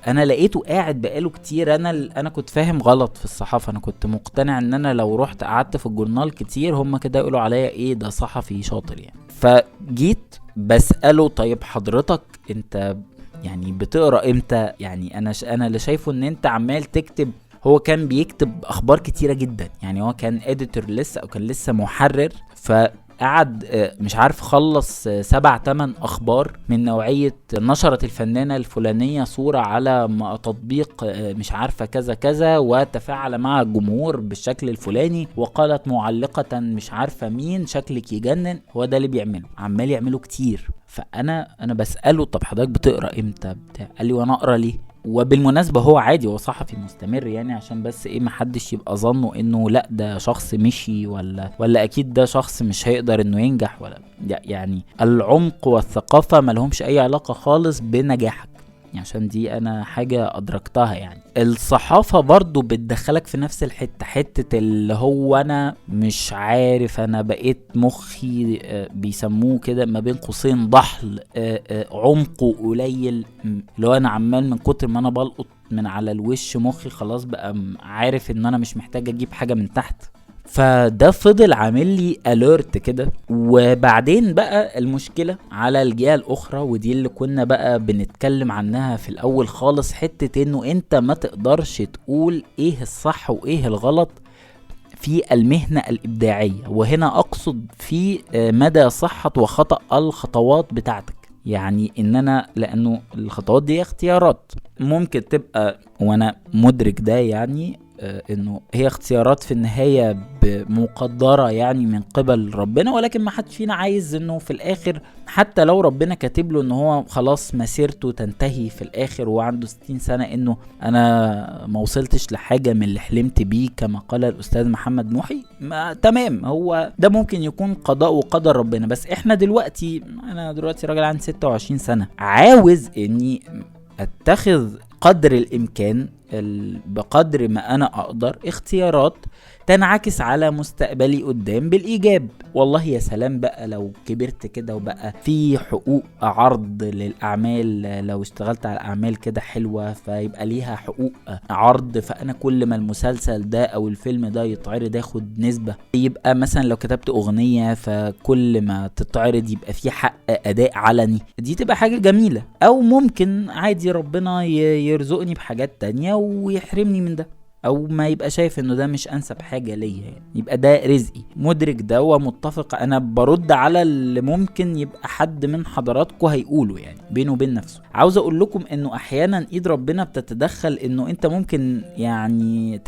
انا لقيته قاعد بقاله كتير، انا كنت فاهم غلط في الصحافه، انا كنت مقتنع ان انا لو رحت قعدت في الجورنال كتير هم كده يقولوا عليا ايه ده صحفي شاطر يعني. فجيت بسأله طيب حضرتك انت يعني بتقرأ امتى؟ يعني انا اللي شايفه ان انت عمال تكتب. هو كان بيكتب اخبار كتيرة جدا، يعني هو كان اديتور لسه، او كان لسه محرر، فقعد مش عارف خلص 7-8 اخبار من نوعية نشرت الفنانة الفلانية صورة على تطبيق مش عارفة كذا كذا، وتفاعل مع الجمهور بالشكل الفلاني، وقالت معلقة مش عارفة مين شكلك يجنن. هو ده اللي بيعمله، عمال يعمله كتير. فانا بسأله طب حضرتك بتقرأ امتى قال لي وانا اقرأ ليه؟ وبالمناسبة هو عادي، هو صحفي مستمر يعني، عشان بس ايه محدش يبقى ظنه انه لا ده شخص مشي ولا اكيد ده شخص مش هيقدر انه ينجح، ولا يعني العمق والثقافة ملهمش اي علاقة خالص بنجاحك، عشان دي انا حاجة ادركتها. يعني الصحافة برضو بتدخلك في نفس حتة اللي هو انا مش عارف، انا بقيت مخي بيسموه كده ما بين قوسين ضحل، عمقه قليل، اللي هو انا عمال من كتر ما انا بلقط من على الوش مخي خلاص بقى عارف ان انا مش محتاج اجيب حاجة من تحت. فده فضل عامل لي اليرت كده. وبعدين بقى المشكلة على الجهة الاخرى، ودي اللي كنا بقى بنتكلم عنها في الاول خالص، حتة انه انت ما تقدرش تقول ايه الصح وايه الغلط في المهنة الإبداعية، وهنا أقصد في مدى صحة وخطأ الخطوات بتاعتك. يعني ان انا لانه الخطوات دي اختيارات ممكن تبقى، وانا مدرك ده يعني انه هي اختيارات في النهاية مقدرة يعني من قبل ربنا، ولكن ما حد فينا عايز انه في الاخر حتى لو ربنا كاتب له ان هو خلاص مسيرته تنتهي في الاخر وعنده 60 سنة، انه انا ما وصلتش لحاجة من اللي حلمت بيه كما قال الاستاذ محمد محي. تمام، هو ده ممكن يكون قضاء وقدر ربنا. بس احنا دلوقتي، انا دلوقتي راجل عندي 26 سنة، عاوز اني اتخذ قدر الامكان بقدر ما انا اقدر اختيارات تنعكس على مستقبلي قدام بالايجاب. والله يا سلام بقى لو كبرت كده وبقى في حقوق عرض للاعمال، لو اشتغلت على اعمال كده حلوة فيبقى ليها حقوق عرض، فانا كل ما المسلسل ده او الفيلم ده يتعرض ياخد نسبة. يبقى مثلا لو كتبت اغنية فكل ما تتعرض يبقى في حق اداء علني، دي تبقى حاجة جميلة. او ممكن عادي ربنا يرزقني بحاجات تانية ويحرمني من ده، او ما يبقى شايف انه ده مش انسب حاجة ليا، يعني يبقى ده رزقي. مدرك ده ومتفق. انا برد على اللي ممكن يبقى حد من حضراتكم هيقوله يعني بينه وبين نفسه. عاوز اقول لكم انه احيانا ايد ربنا بتتدخل، انه انت ممكن يعني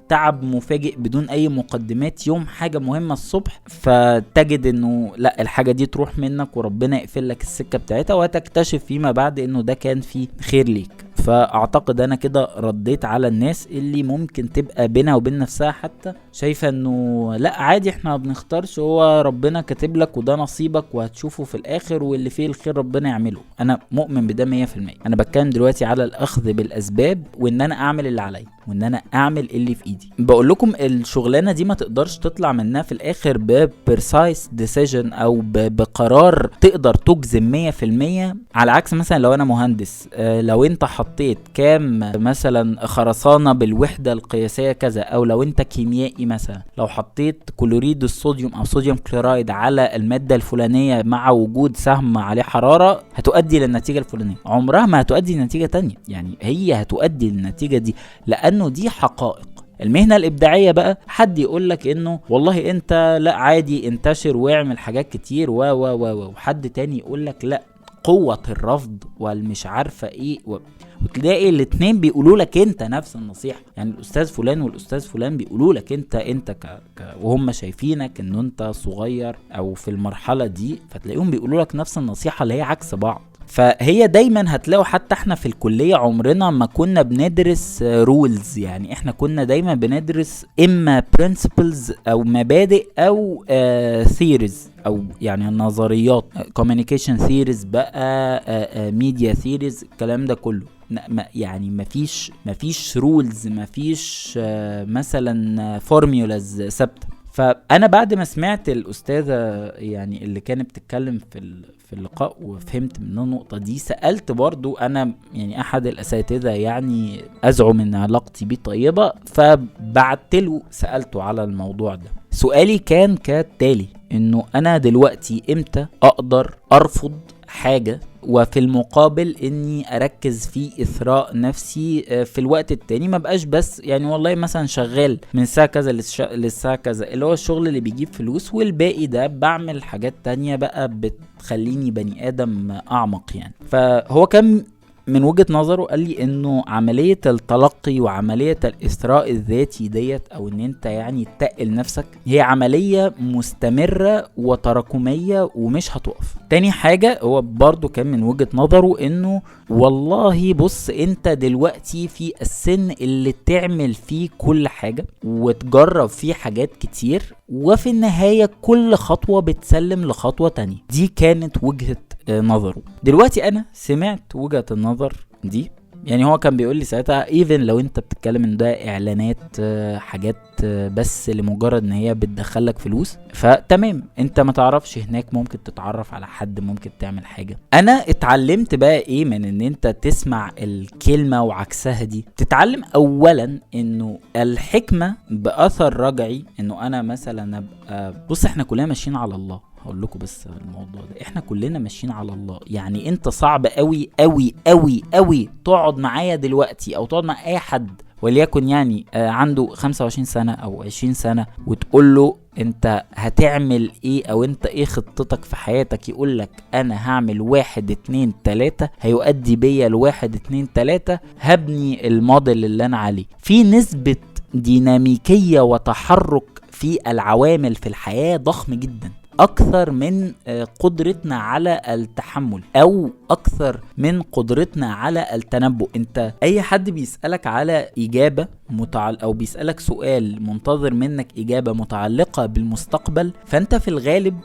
تعب مفاجئ بدون اي مقدمات يوم حاجة مهمة الصبح، فتجد انه لا، الحاجة دي تروح منك وربنا يقفل لك السكة بتاعتها، وتكتشف فيما بعد انه ده كان فيه خير ليك. فاعتقد انا كده رديت على الناس اللي ممكن تبقى بينها وبين نفسها حتى شايفة انه لا عادي احنا ما بنختارش، هو ربنا كاتب لك وده نصيبك وهتشوفه في الاخر، واللي فيه الخير ربنا يعمله. انا مؤمن بده 100%. انا بتكلم دلوقتي على الاخذ بالاسباب، وان انا اعمل اللي عليا، وان انا اعمل اللي في ايدي. بقول لكم الشغلانه دي ما تقدرش تطلع منها في الاخر ببرسايس ديسيجن او بقرار تقدر تجزم 100%. على عكس مثلا لو انا مهندس، لو انت حطيت كام مثلا خرسانه بالوحده القياسيه كذا، او لو انت كيميائي مثلا لو حطيت كلوريد الصوديوم او صوديوم كلورايد على الماده الفلانيه مع وجود سهم عليه حراره، هتؤدي للنتيجه الفلانيه. عمرها ما هتؤدي لنتيجه تانية، يعني هي هتؤدي للنتيجه دي، لانه دي حقائق. المهنة الإبداعية بقى حد يقولك انه والله انت لا عادي انتشر واعمل حاجات كتير وحد تاني يقولك لا، قوة الرفض والمش عارفة ايه وتلاقي الاتنين بيقولوا لك انت نفس النصيحة. يعني الاستاذ فلان والاستاذ فلان بيقولوا لك انت وهم شايفينك انه انت صغير او في المرحلة دي، فتلاقيهم بيقولوا لك نفس النصيحة اللي هي عكس بعض. فهي دايما هتلاقوا حتى احنا في الكلية عمرنا ما كنا بندرس رولز، يعني احنا كنا دايما بندرس اما principles او مبادئ او theories او يعني النظريات، communication theories بقى، media theories، الكلام ده كله. يعني مفيش رولز، مفيش مثلا فورميولاز ثابته. فانا بعد ما سمعت الاستاذه يعني اللي كانت بتتكلم في اللقاء وفهمت منه النقطه دي، سالت برضو انا يعني احد الاساتذه يعني ازعم ان علاقتي بيه طيبه، فبعت له سالته على الموضوع ده. سؤالي كان كالتالي، انه انا دلوقتي امتى اقدر ارفض حاجه وفي المقابل اني اركز في اثراء نفسي في الوقت التاني، ما بقاش بس يعني والله مثلا شغال من الساعة كذا للساعة كذا اللي هو الشغل اللي بيجيب فلوس، والباقي ده بعمل حاجات تانية بقى بتخليني بني ادم اعمق يعني. فهو كان من وجهة نظره قال لي انه عملية التلقي وعملية الاثراء الذاتي ديت، او ان انت يعني تقل نفسك، هي عملية مستمرة وتراكمية ومش هتقف. تاني حاجة هو برضو كان من وجهة نظره انه والله بص، انت دلوقتي في السن اللي تعمل فيه كل حاجة وتجرب فيه حاجات كتير، وفي النهاية كل خطوة بتسلم لخطوة تانية. دي كانت وجهة نظره. دلوقتي انا سمعت وجهة النظر دي، يعني هو كان بيقول لي ساعتها ايفن لو انت بتتكلم ان ده اعلانات حاجات بس لمجرد ان هي بتدخلك فلوس، فتمام، انت ما تعرفش هناك ممكن تتعرف على حد، ممكن تعمل حاجة. انا اتعلمت بقى ايه من ان انت تسمع الكلمة وعكسها دي؟ تتعلم اولا انه الحكمة باثر رجعي، انه انا مثلا ابقى بص، احنا كلنا ماشيين على الله. هقول لكم بس الموضوع ده، احنا كلنا ماشيين على الله. يعني انت صعب قوي قوي قوي قوي تقعد معايا دلوقتي او تقعد مع اي حد وليكن يعني عنده 25 سنة او 20 سنة، وتقول له انت هتعمل ايه او انت ايه خطتك في حياتك، يقولك انا هعمل 1 2 3، هيؤدي بيا ل1 2 3، هبني الموديل اللي انا عليه. في نسبة ديناميكية وتحرك في العوامل في الحياة ضخم جدا، اكثر من قدرتنا على التحمل او اكثر من قدرتنا على التنبؤ. انت اي حد بيسألك على اجابة او بيسألك سؤال منتظر منك اجابة متعلقة بالمستقبل، فانت في الغالب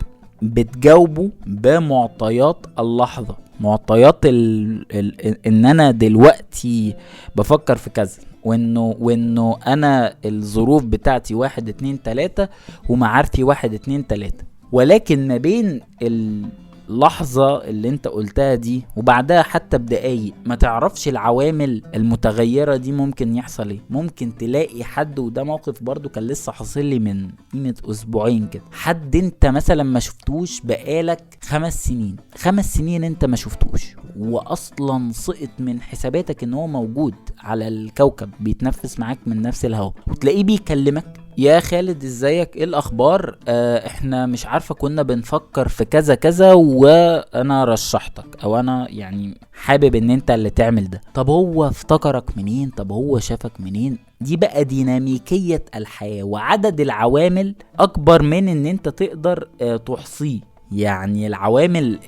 بتجاوبه بمعطيات اللحظة، معطيات ان انا دلوقتي بفكر في كذا، وانه انا الظروف بتاعتي 1 2 3 ومعارفي 1 2 3. ولكن ما بين اللحظة اللي انت قلتها دي وبعدها حتى بدقايق ما تعرفش العوامل المتغيرة دي ممكن يحصل ايه. ممكن تلاقي حد، وده موقف برضو كان لسه حاصل لي من قيمة اسبوعين كده، حد انت مثلا ما شفتوش بقالك 5 سنين انت ما شفتوش، واصلا سقط من حساباتك ان هو موجود على الكوكب بيتنفس معاك من نفس الهواء، وتلاقيه بيكلمك يا خالد ازيك، ايه الاخبار، احنا مش عارفة كنا بنفكر في كذا كذا وانا رشحتك، او انا يعني حابب ان انت اللي تعمل ده. طب هو افتكرك منين؟ طب هو شافك منين؟ دي بقى ديناميكية الحياة، وعدد العوامل اكبر من ان انت تقدر تحصيه. يعني العوامل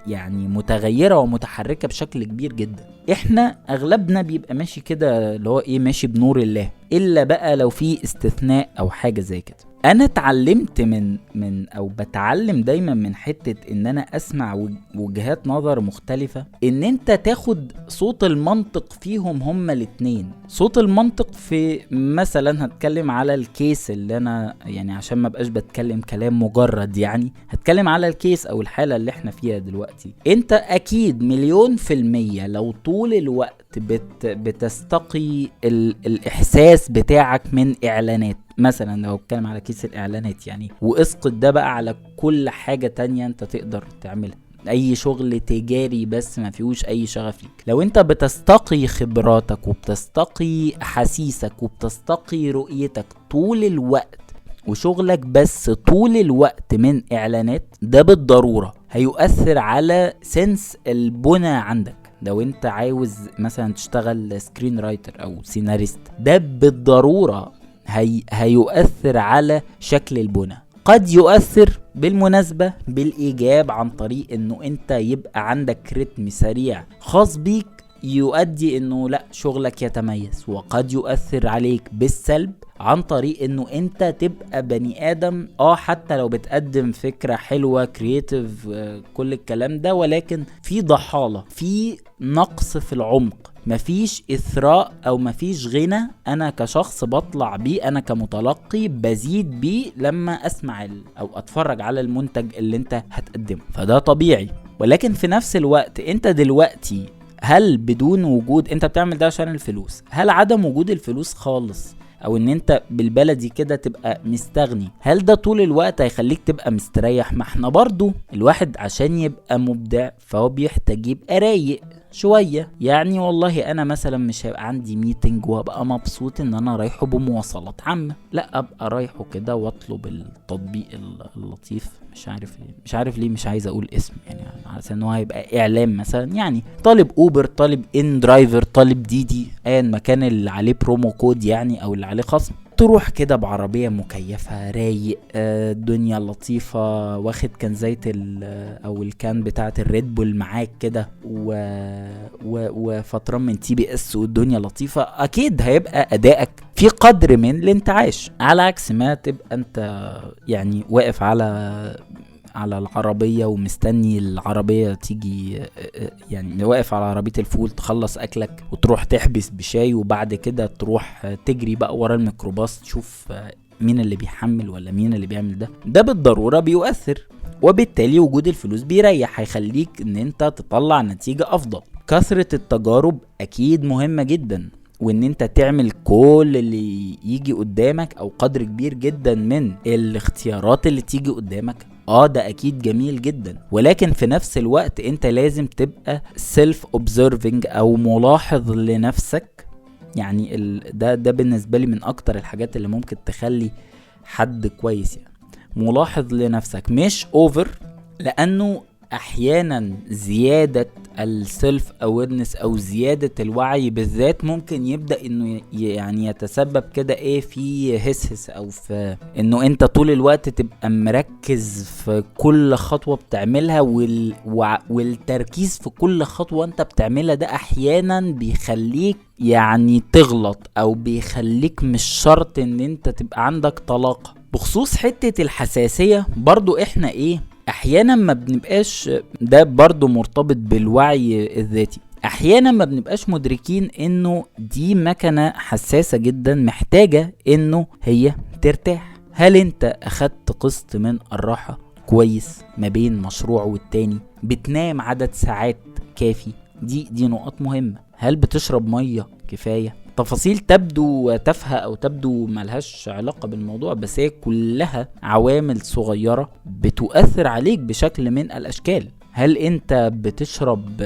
يعني متغيرة ومتحركة بشكل كبير جدا. احنا اغلبنا بيبقى ماشي كده اللي هو ايه، ماشي بنور الله، الا بقى لو في استثناء او حاجة زي كده. انا اتعلمت من او بتعلم دايما من حتة ان انا اسمع وجهات نظر مختلفة، ان انت تاخد صوت المنطق فيهم هما الاتنين. صوت المنطق في مثلا هتكلم على الكيس اللي انا يعني عشان ما بقاش بتكلم كلام مجرد، يعني هتكلم على الكيس او الحالة اللي احنا فيها دلوقتي. انت اكيد 1,000,000% لو طول الوقت بتستقي الاحساس بتاعك من اعلانات، مثلا لو اتكلم على كيس الاعلانات يعني، واسقط ده بقى على كل حاجة تانية انت تقدر تعملها، اي شغل تجاري بس ما فيهوش اي شغف ليك. لو انت بتستقي خبراتك وبتستقي احاسيسك وبتستقي رؤيتك طول الوقت، وشغلك بس طول الوقت من اعلانات، ده بالضرورة هيؤثر على سنس البنى عندك. لو انت عاوز مثلا تشتغل سكرين رايتر او سيناريست، ده بالضرورة هيؤثر على شكل البنى. قد يؤثر بالمناسبة بالإيجاب عن طريق انه انت يبقى عندك رتم سريع خاص بيك يؤدي انه لا شغلك يتميز، وقد يؤثر عليك بالسلب عن طريق انه انت تبقى بني ادم حتى لو بتقدم فكرة حلوة كرياتيف كل الكلام ده، ولكن في ضحالة، في نقص في العمق، مفيش اثراء او مفيش غنى انا كشخص بطلع بيه، انا كمتلقي بزيد بيه لما اسمع او اتفرج على المنتج اللي انت هتقدمه. فده طبيعي. ولكن في نفس الوقت انت دلوقتي هل بدون وجود، انت بتعمل ده عشان الفلوس، هل عدم وجود الفلوس خالص او ان انت بالبلدي كده تبقى مستغني، هل ده طول الوقت هيخليك تبقى مستريح؟ ما احنا برضو الواحد عشان يبقى مبدع فهو بيحتاج يبقى رايق شوية. يعني والله انا مثلا مش هيبقى عندي ميتنج وابقى مبسوط ان انا رايحه بمواصلات عامة، لا ابقى رايحه كده واطلب التطبيق اللطيف، مش عارف ليه مش عايز اقول اسم، يعني على اساس ان هو هيبقى اعلام مثلا، يعني طالب اوبر، طالب ان درايفر، طالب ديدي، ايا مكان اللي عليه برومو كود يعني او اللي عليه خصم، تروح كده بعربية مكيفة رايق، الدنيا لطيفة، واخد كنزاية او الكان بتاعة الريد بول معاك كده، وفترة من TBS، والدنيا لطيفة. اكيد هيبقى ادائك في قدر من الانتعاش، على عكس ما تبقى انت يعني واقف على العربية ومستني العربية تيجي، يعني واقف على عربية الفول تخلص اكلك وتروح تحبس بشاي، وبعد كده تروح تجري بقى ورا الميكروباص تشوف مين اللي بيحمل ولا مين اللي بيعمل ده بالضرورة بيؤثر. وبالتالي وجود الفلوس بيريح، هيخليك ان انت تطلع نتيجة افضل. كثرة التجارب اكيد مهمة جدا، وان انت تعمل كل اللي يجي قدامك او قدر كبير جدا من الاختيارات اللي تيجي قدامك، ده اكيد جميل جدا. ولكن في نفس الوقت انت لازم تبقى سيلف اوبزرفنج او ملاحظ لنفسك يعني ده بالنسبة لي من اكتر الحاجات اللي ممكن تخلي حد كويس. يعني ملاحظ لنفسك، مش اوفر، لانه احيانا زيادة السيلف اويرنس او زيادة الوعي بالذات ممكن يبدأ انه يعني يتسبب كده في هسهس، او في انه انت طول الوقت تبقى مركز في كل خطوة بتعملها، والتركيز في كل خطوة انت بتعملها ده احيانا بيخليك يعني تغلط، او بيخليك مش شرط ان انت تبقى عندك طلاقة. بخصوص حتة الحساسية برضو احنا احيانا ما بنبقاش، ده برضو مرتبط بالوعي الذاتي، احيانا ما بنبقاش مدركين انه دي مكنة حساسة جدا محتاجة انه هي ترتاح. هل انت اخدت قسط من الراحة كويس ما بين مشروع والتاني؟ بتنام عدد ساعات كافي؟ دي نقط مهمة. هل بتشرب مية كفاية؟ تفاصيل تبدو تافهة او تبدو ملهاش علاقة بالموضوع، بس هي كلها عوامل صغيرة بتؤثر عليك بشكل من الاشكال. هل انت بتشرب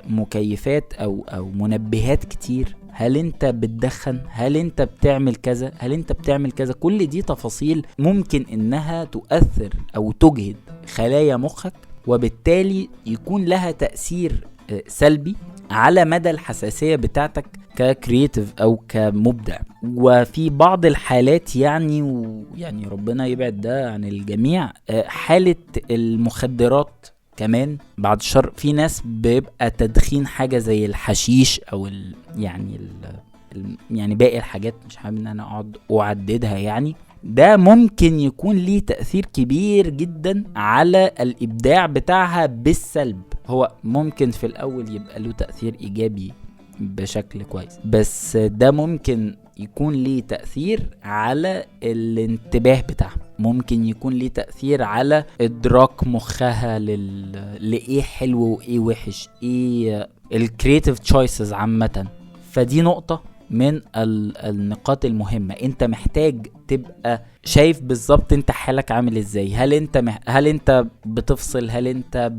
مكيفات او منبهات كتير؟ هل انت بتدخن؟ هل انت بتعمل كذا؟ هل انت بتعمل كذا؟ كل دي تفاصيل ممكن انها تؤثر او تجهد خلايا مخك، وبالتالي يكون لها تأثير سلبي على مدى الحساسية بتاعتك ككرييتيف او كمبدع. وفي بعض الحالات يعني ربنا يبعد ده عن الجميع، حالة المخدرات كمان بعد الشر. في ناس بيبقى تدخين حاجة زي الحشيش او يعني باقي الحاجات مش حابب ان انا اقعد اعددها، يعني ده ممكن يكون ليه تأثير كبير جدا على الابداع بتاعها بالسلب. هو ممكن في الاول يبقى له تأثير ايجابي بشكل كويس، بس ده ممكن يكون ليه تأثير على الانتباه بتاعها، ممكن يكون ليه تأثير على ادراك مخها لإيه حلو وايه وحش، ايه الكرياتيف تشويسز عامة. فدي نقطة من النقاط المهمة. انت محتاج تبقى شايف بالظبط انت حالك عامل ازاي. هل انت بتفصل؟ هل انت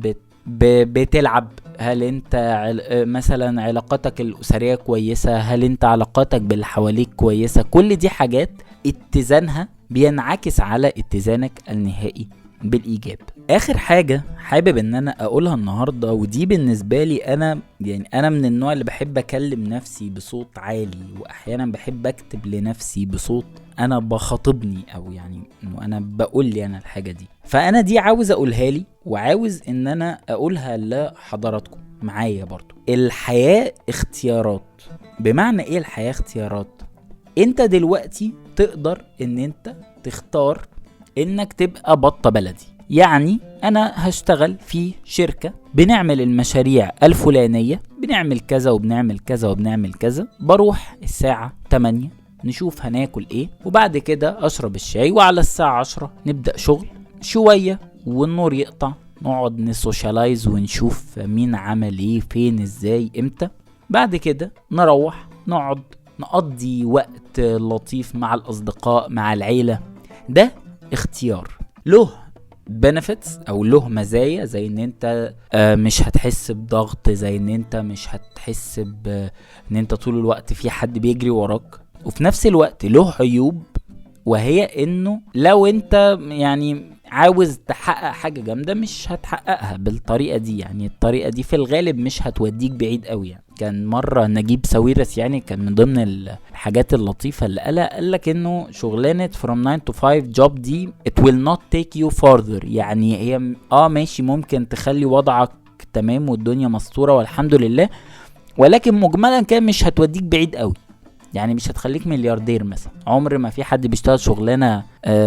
بتلعب؟ هل انت مثلا علاقاتك الأسرية كويسة؟ هل انت علاقاتك باللي حواليك كويسة؟ كل دي حاجات اتزانها بينعكس على اتزانك النهائي بالإيجاب. آخر حاجة حابب ان انا اقولها النهاردة، ودي بالنسبة لي انا من النوع اللي بحب اكلم نفسي بصوت عالي، واحيانا بحب اكتب لنفسي بصوت انا بخاطبني، او يعني انه انا بقول لي انا الحاجة دي. فانا دي عاوز اقولها لي، وعاوز ان انا اقولها لحضراتكم معايا برضو. الحياة اختيارات. بمعنى ايه الحياة اختيارات؟ انت دلوقتي تقدر ان انت تختار انك تبقى بطة بلدي. يعني انا هشتغل في شركة بنعمل المشاريع الفلانية، بنعمل كذا وبنعمل كذا وبنعمل كذا، بروح الساعة 8 نشوف هناكل ايه، وبعد كده اشرب الشاي، وعلى الساعة 10 نبدأ شغل شوية والنور يقطع، نقعد نسوشيالايز ونشوف مين عمل ايه فين ازاي امتى. بعد كده نروح نقعد نقضي وقت لطيف مع الاصدقاء مع العيلة. ده اختيار له benefits او له مزايا، زي ان انت مش هتحس بضغط، زي ان انت مش هتحس ان انت طول الوقت في حد بيجري وراك. وفي نفس الوقت له عيوب، وهي انه لو انت يعني عاوز تحقق حاجة جامدة مش هتحققها بالطريقة دي. يعني الطريقة دي في الغالب مش هتوديك بعيد قوي. يعني كان مرة نجيب ساويرس يعني كان من ضمن الحاجات اللطيفة اللي قالك انه شغلانة from 9 to 5 job دي it will not take you further. يعني هي ماشي ممكن تخلي وضعك تمام والدنيا مستورة والحمد لله، ولكن مجملا كان مش هتوديك بعيد قوي. يعني مش هتخليك ملياردير مثلا. عمر ما في حد بيشتغل شغلانة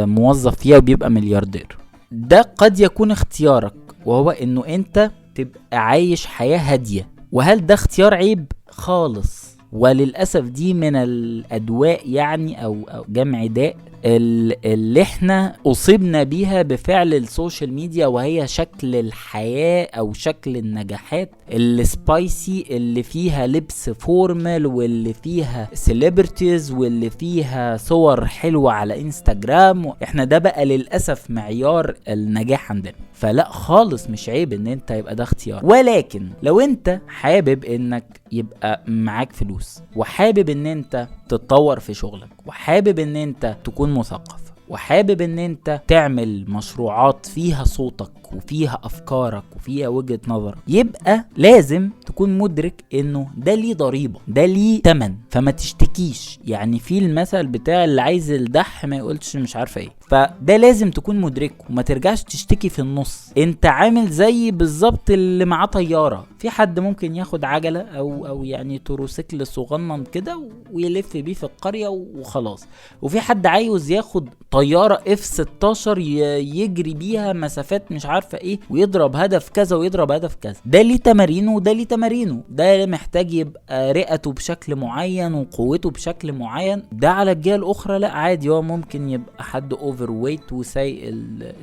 موظف فيها وبيبقى ملياردير. ده قد يكون اختيارك، وهو انه انت تبقى عايش حياة هادية. وهل ده اختيار عيب؟ خالص. وللأسف دي من الأدواء يعني أو جمع داء اللي احنا أصبنا بيها بفعل السوشيال ميديا، وهي شكل الحياة أو شكل النجاحات السبايسي اللي فيها لبس فورمال، واللي فيها سيليبرتيز، واللي فيها صور حلوة على انستجرام. احنا ده بقى للأسف معيار النجاح عندنا. فلا خالص مش عيب ان انت يبقى ده اختيار، ولكن لو انت حابب انك يبقى معاك فلوس وحابب ان انت تتطور في شغلك وحابب ان انت تكون مثقف وحابب ان انت تعمل مشروعات فيها صوتك وفيها افكارك وفيها وجهة نظرك، يبقى لازم تكون مدرك انه ده ليه ضريبة، ده ليه تمن. فما تشتكيش، يعني في المثل بتاع اللي عايز الدح ما يقولش مش عارفه ايه، فده لازم تكون مدركه وما ترجعش تشتكي في النص. انت عامل زي بالظبط اللي معاه طيارة. في حد ممكن ياخد عجلة او يعني تروسيكل صغنن كده ويلف بيه في القرية وخلاص، وفي حد عايز ياخد طيارة F-16 يجري بيها مسافات مش عارفة ايه ويضرب هدف كذا ويضرب هدف كذا. ده ليه تمارينه وده ليه تمارينه، ده محتاج يبقى رئته بشكل معين وقوته بشكل معين. ده على الجهة الاخرى لا عادي، هو ممكن يبقى حد اوفر ويت وسايق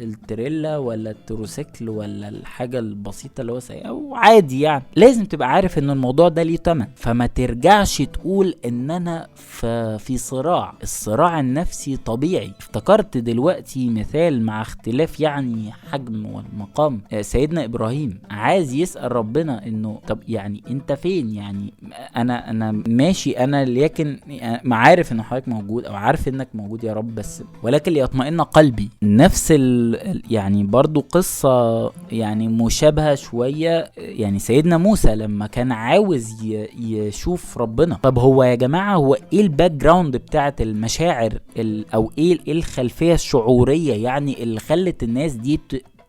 التريلا ولا التروسيكل ولا الحاجة البسيطة اللي هو سايقها وعادي. يعني لازم تبقى عارف ان الموضوع ده ليه تمن، فما ترجعش تقول ان انا في صراع. الصراع النفسي طبيعي. افتكرت دلوقتي مثال مع اختلاف يعني حجم والمقام. سيدنا ابراهيم عايز يسأل ربنا انه طب يعني انت فين؟ يعني انا ماشي، انا لكن ما عارف ان حضرتك موجود او عارف انك موجود يا رب، بس ولكن ليطمئن قلبي. نفس يعني برضو قصة يعني مشابهة شوية. يعني سيدنا موسى لما كان عاوز يشوف ربنا، طب هو يا جماعة هو ايه الباك جراوند بتاعت المشاعر او ايه الخلفية الشعورية يعني اللي خلت الناس دي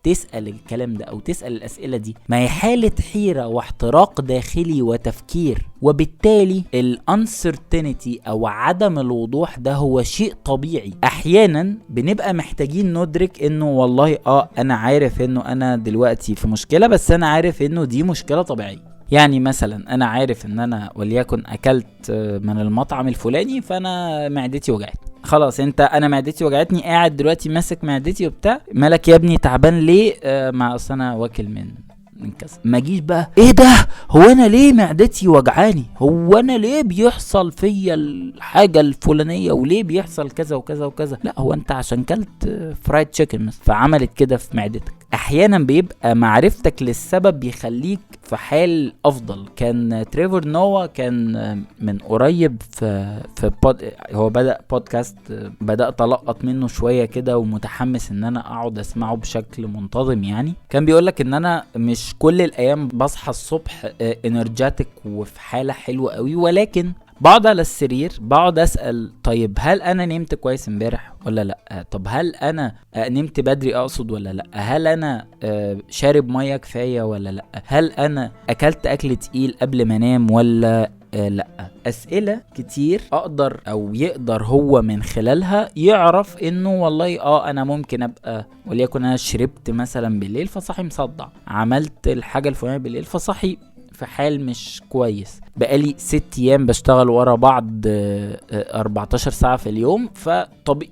تسأل الكلام ده او تسأل الاسئلة دي؟ ما هي حالة حيرة واحتراق داخلي وتفكير، وبالتالي الانسرتينيتي او عدم الوضوح ده هو شيء طبيعي. احيانا بنبقى محتاجين ندرك انه والله انا عارف انه انا دلوقتي في مشكلة، بس انا عارف انه دي مشكلة طبيعية. يعني مثلا انا عارف ان انا وليكن اكلت من المطعم الفلاني فانا معدتي وجعت، خلاص انا معدتي وجعتني، قاعد دلوقتي ماسك معدتي وبتاع، مالك يا ابني تعبان ليه؟ مع اصل انا واكل من كذا. ما جيش بقى ايه ده، هو انا ليه معدتي وجعاني، هو انا ليه بيحصل فيا الحاجه الفلانيه وليه بيحصل كذا وكذا وكذا. لا، هو انت عشان كلت فرايد تشيكن فعملت كده في معدتك. احيانا بيبقى معرفتك للسبب بيخليك في حال افضل. كان تريفور نوا كان من قريب في هو بدأ بودكاست، بدأت ألقط منه شوية كده ومتحمس ان انا اقعد اسمعه بشكل منتظم. يعني كان بيقولك ان انا مش كل الايام بصحى الصبح انرجاتيك وفي حالة حلوة قوي، ولكن بقعد على السرير بقعد اسأل طيب هل انا نمت كويس امبارح ولا لا؟ طب هل انا نمت بدري اقصد ولا لا؟ هل انا شارب ميه كفايه ولا لا؟ هل انا اكلت اكل تقيل قبل ما انام ولا لا؟ اسئله كتير اقدر او يقدر هو من خلالها يعرف انه والله انا ممكن ابقى وليكن انا شربت مثلا بالليل فصحي مصدع، عملت الحاجه الفلانيه بالليل فصحي في حال مش كويس، بقالي 6 ايام بشتغل ورا بعض 14 ساعة في اليوم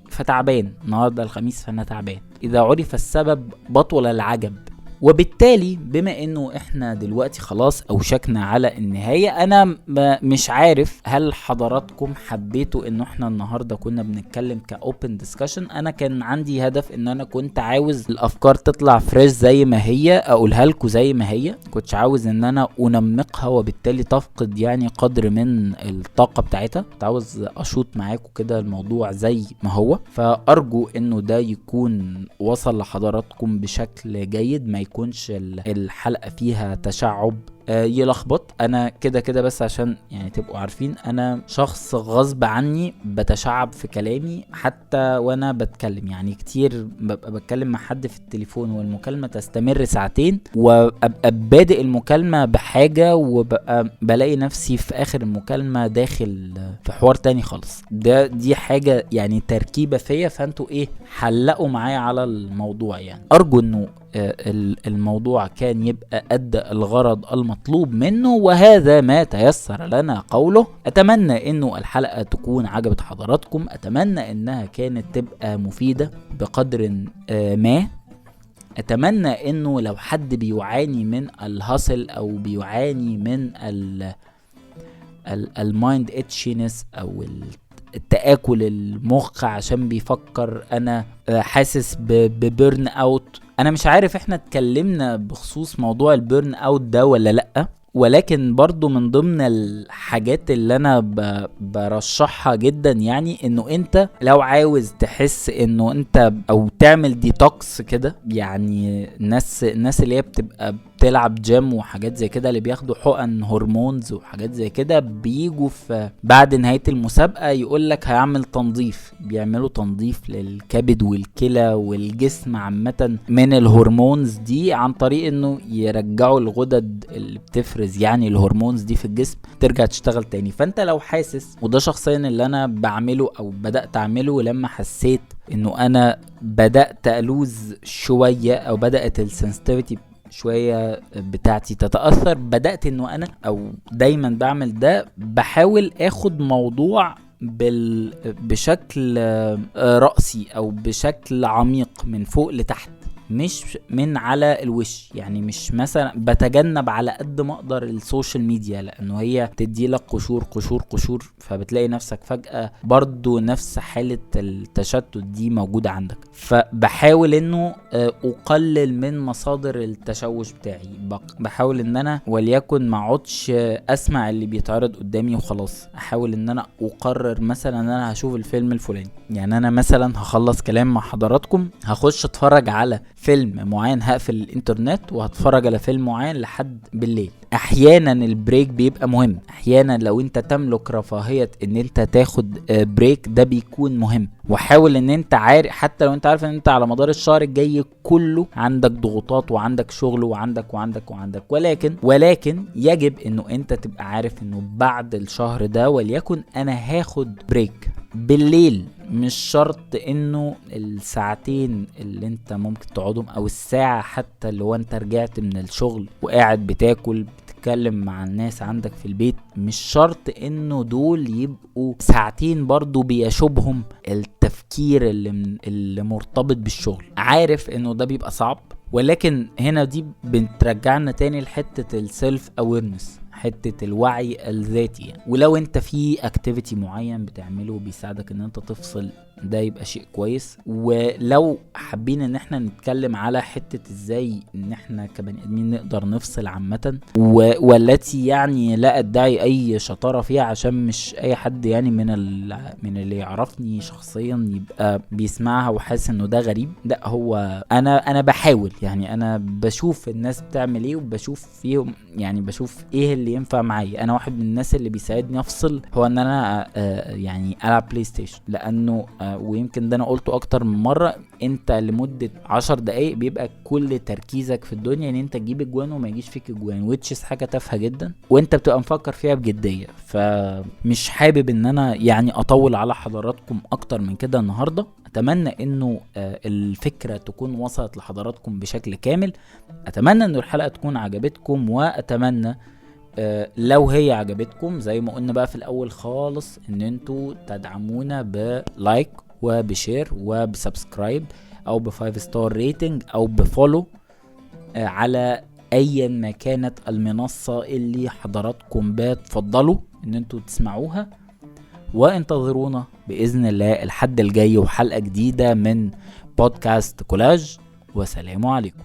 فتعبان، النهاردة الخميس فانا تعبان. اذا عرف السبب بطل العجب. وبالتالي بما انه احنا دلوقتي خلاص اوشكنا على النهاية، انا مش عارف هل حضراتكم حبيتوا انه احنا النهاردة كنا بنتكلم كاوبن ديسكشن. انا كان عندي هدف ان انا كنت عاوز الافكار تطلع فريش زي ما هي، اقولها لكم زي ما هي، كنتش عاوز ان انا انمقها وبالتالي تفقد يعني قدر من الطاقة بتاعتها. كنت عاوز اشوط معاكم كده الموضوع زي ما هو، فارجو انه ده يكون وصل لحضراتكم بشكل جيد، ما يكونش الحلقة فيها تشعب يلخبط. انا كده بس عشان يعني تبقوا عارفين انا شخص غصب عني بتشعب في كلامي حتى وانا بتكلم. يعني كتير ببقى بتكلم مع حد في التليفون والمكالمة تستمر 2 ساعتين وابقى بادئ المكالمة بحاجة وببقى بلاقي نفسي في اخر المكالمة داخل في حوار تاني خالص. دي حاجة يعني تركيبة فيا، فانتوا حلقوا معايا على الموضوع. يعني ارجو انه الموضوع كان يبقى ادى الغرض المطلوب منه، وهذا ما تيسر لنا قوله. اتمنى انه الحلقة تكون عجبت حضراتكم، اتمنى انها كانت تبقى مفيدة بقدر ما. اتمنى انه لو حد بيعاني من الهاسل او بيعاني من المايند اتشينس او التآكل المخ عشان بيفكر انا حاسس ببرن اوت. انا مش عارف احنا اتكلمنا بخصوص موضوع البرن اوت ده ولا لأ، ولكن برضو من ضمن الحاجات اللي انا برشحها جدا، يعني انه انت لو عاوز تحس انه انت او تعمل ديتوكس كده، يعني الناس اللي هي بتبقى بتلعب جيم وحاجات زي كده، اللي بياخدوا حقن هرمونز وحاجات زي كده، بيجوا في بعد نهاية المسابقة يقول لك هيعمل تنظيف، بيعملوا تنظيف للكبد والكلى والجسم عامة من الهرمونز دي، عن طريق انه يرجعوا الغدد اللي بتفرز يعني الهرمونز دي في الجسم ترجع تشتغل تاني. فانت لو حاسس، وده شخصيا اللي انا بعمله او بدأت اعمله لما حسيت انه انا بدأت ألوز شوية او بدأت السنسيتيفيتي شوية بتاعتي تتأثر، بدأت انه انا او دايما بعمل ده، بحاول اخد موضوع بشكل رأسي او بشكل عميق من فوق لتحت، مش من على الوش. يعني مش مثلا بتجنب على قد ما اقدر السوشيال ميديا، لانه هي تدي لك قشور قشور قشور، فبتلاقي نفسك فجأة برضو نفس حالة التشتت دي موجودة عندك. فبحاول انه اقلل من مصادر التشوش بتاعي، بحاول ان انا وليكن ما اقعدش اسمع اللي بيتعرض قدامي وخلاص، احاول ان انا اقرر مثلا ان انا هشوف الفيلم الفلاني. يعني انا مثلا هخلص كلام مع حضراتكم، هخش اتفرج على فيلم معين، هقفل الانترنت وهتفرج على فيلم معين لحد بالليل. احيانا البريك بيبقى مهم، احيانا لو انت تملك رفاهية ان انت تاخد بريك ده بيكون مهم. وحاول ان انت عارف، حتى لو انت عارف ان انت على مدار الشهر الجاي كله عندك ضغوطات وعندك شغل وعندك ولكن يجب انه انت تبقى عارف انه بعد الشهر ده وليكن انا هاخد بريك بالليل. مش شرط انه الساعتين اللي انت ممكن تقعدهم او الساعة حتى اللي هو انت رجعت من الشغل وقاعد بتاكل بتتكلم مع الناس عندك في البيت، مش شرط انه دول يبقوا ساعتين برضو بيشوبهم التفكير اللي مرتبط بالشغل. عارف انه ده بيبقى صعب، ولكن هنا دي بترجعنا تاني لحتة السيلف اويرنس، حتة الوعي الذاتي. ولو انت في اكتيفيتي معين بتعمله بيساعدك ان انت تفصل، ده يبقى شيء كويس. ولو حابين ان احنا نتكلم على حتة ازاي ان احنا كبني ادمين نقدر نفصل عامة، والتي يعني لا ادعي اي شطارة فيها، عشان مش اي حد يعني من اللي يعرفني شخصيا يبقى بيسمعها وحاسس انه ده غريب. لا، هو انا بحاول، يعني انا بشوف الناس بتعمل ايه وبشوف فيهم، يعني بشوف ايه اللي ينفع معايا. انا واحد من الناس اللي بيساعدني افصل هو ان انا يعني العب بلاي ستيشن، لانه ويمكن ده انا قلته اكتر من مرة، انت لمدة 10 دقايق بيبقى كل تركيزك في الدنيا ان انت تجيب اجوان وما يجيش فيك اجوان، which حاجة تافهة جدا وانت بتبقى مفكر فيها بجدية. فمش حابب ان انا يعني اطول على حضراتكم اكتر من كده النهاردة. اتمنى انه الفكرة تكون وصلت لحضراتكم بشكل كامل، اتمنى انه الحلقة تكون عجبتكم، واتمنى لو هي عجبتكم زي ما قلنا بقى في الاول خالص ان انتوا تدعمونا بلايك وبشير وبسبسكرايب او ب5 ستار ريتنج او بفولو على ايا ما كانت المنصة اللي حضراتكم بتفضلوا ان انتوا تسمعوها. وانتظرونا بإذن الله الحد الجاي وحلقة جديدة من بودكاست كولاج، وسلام عليكم.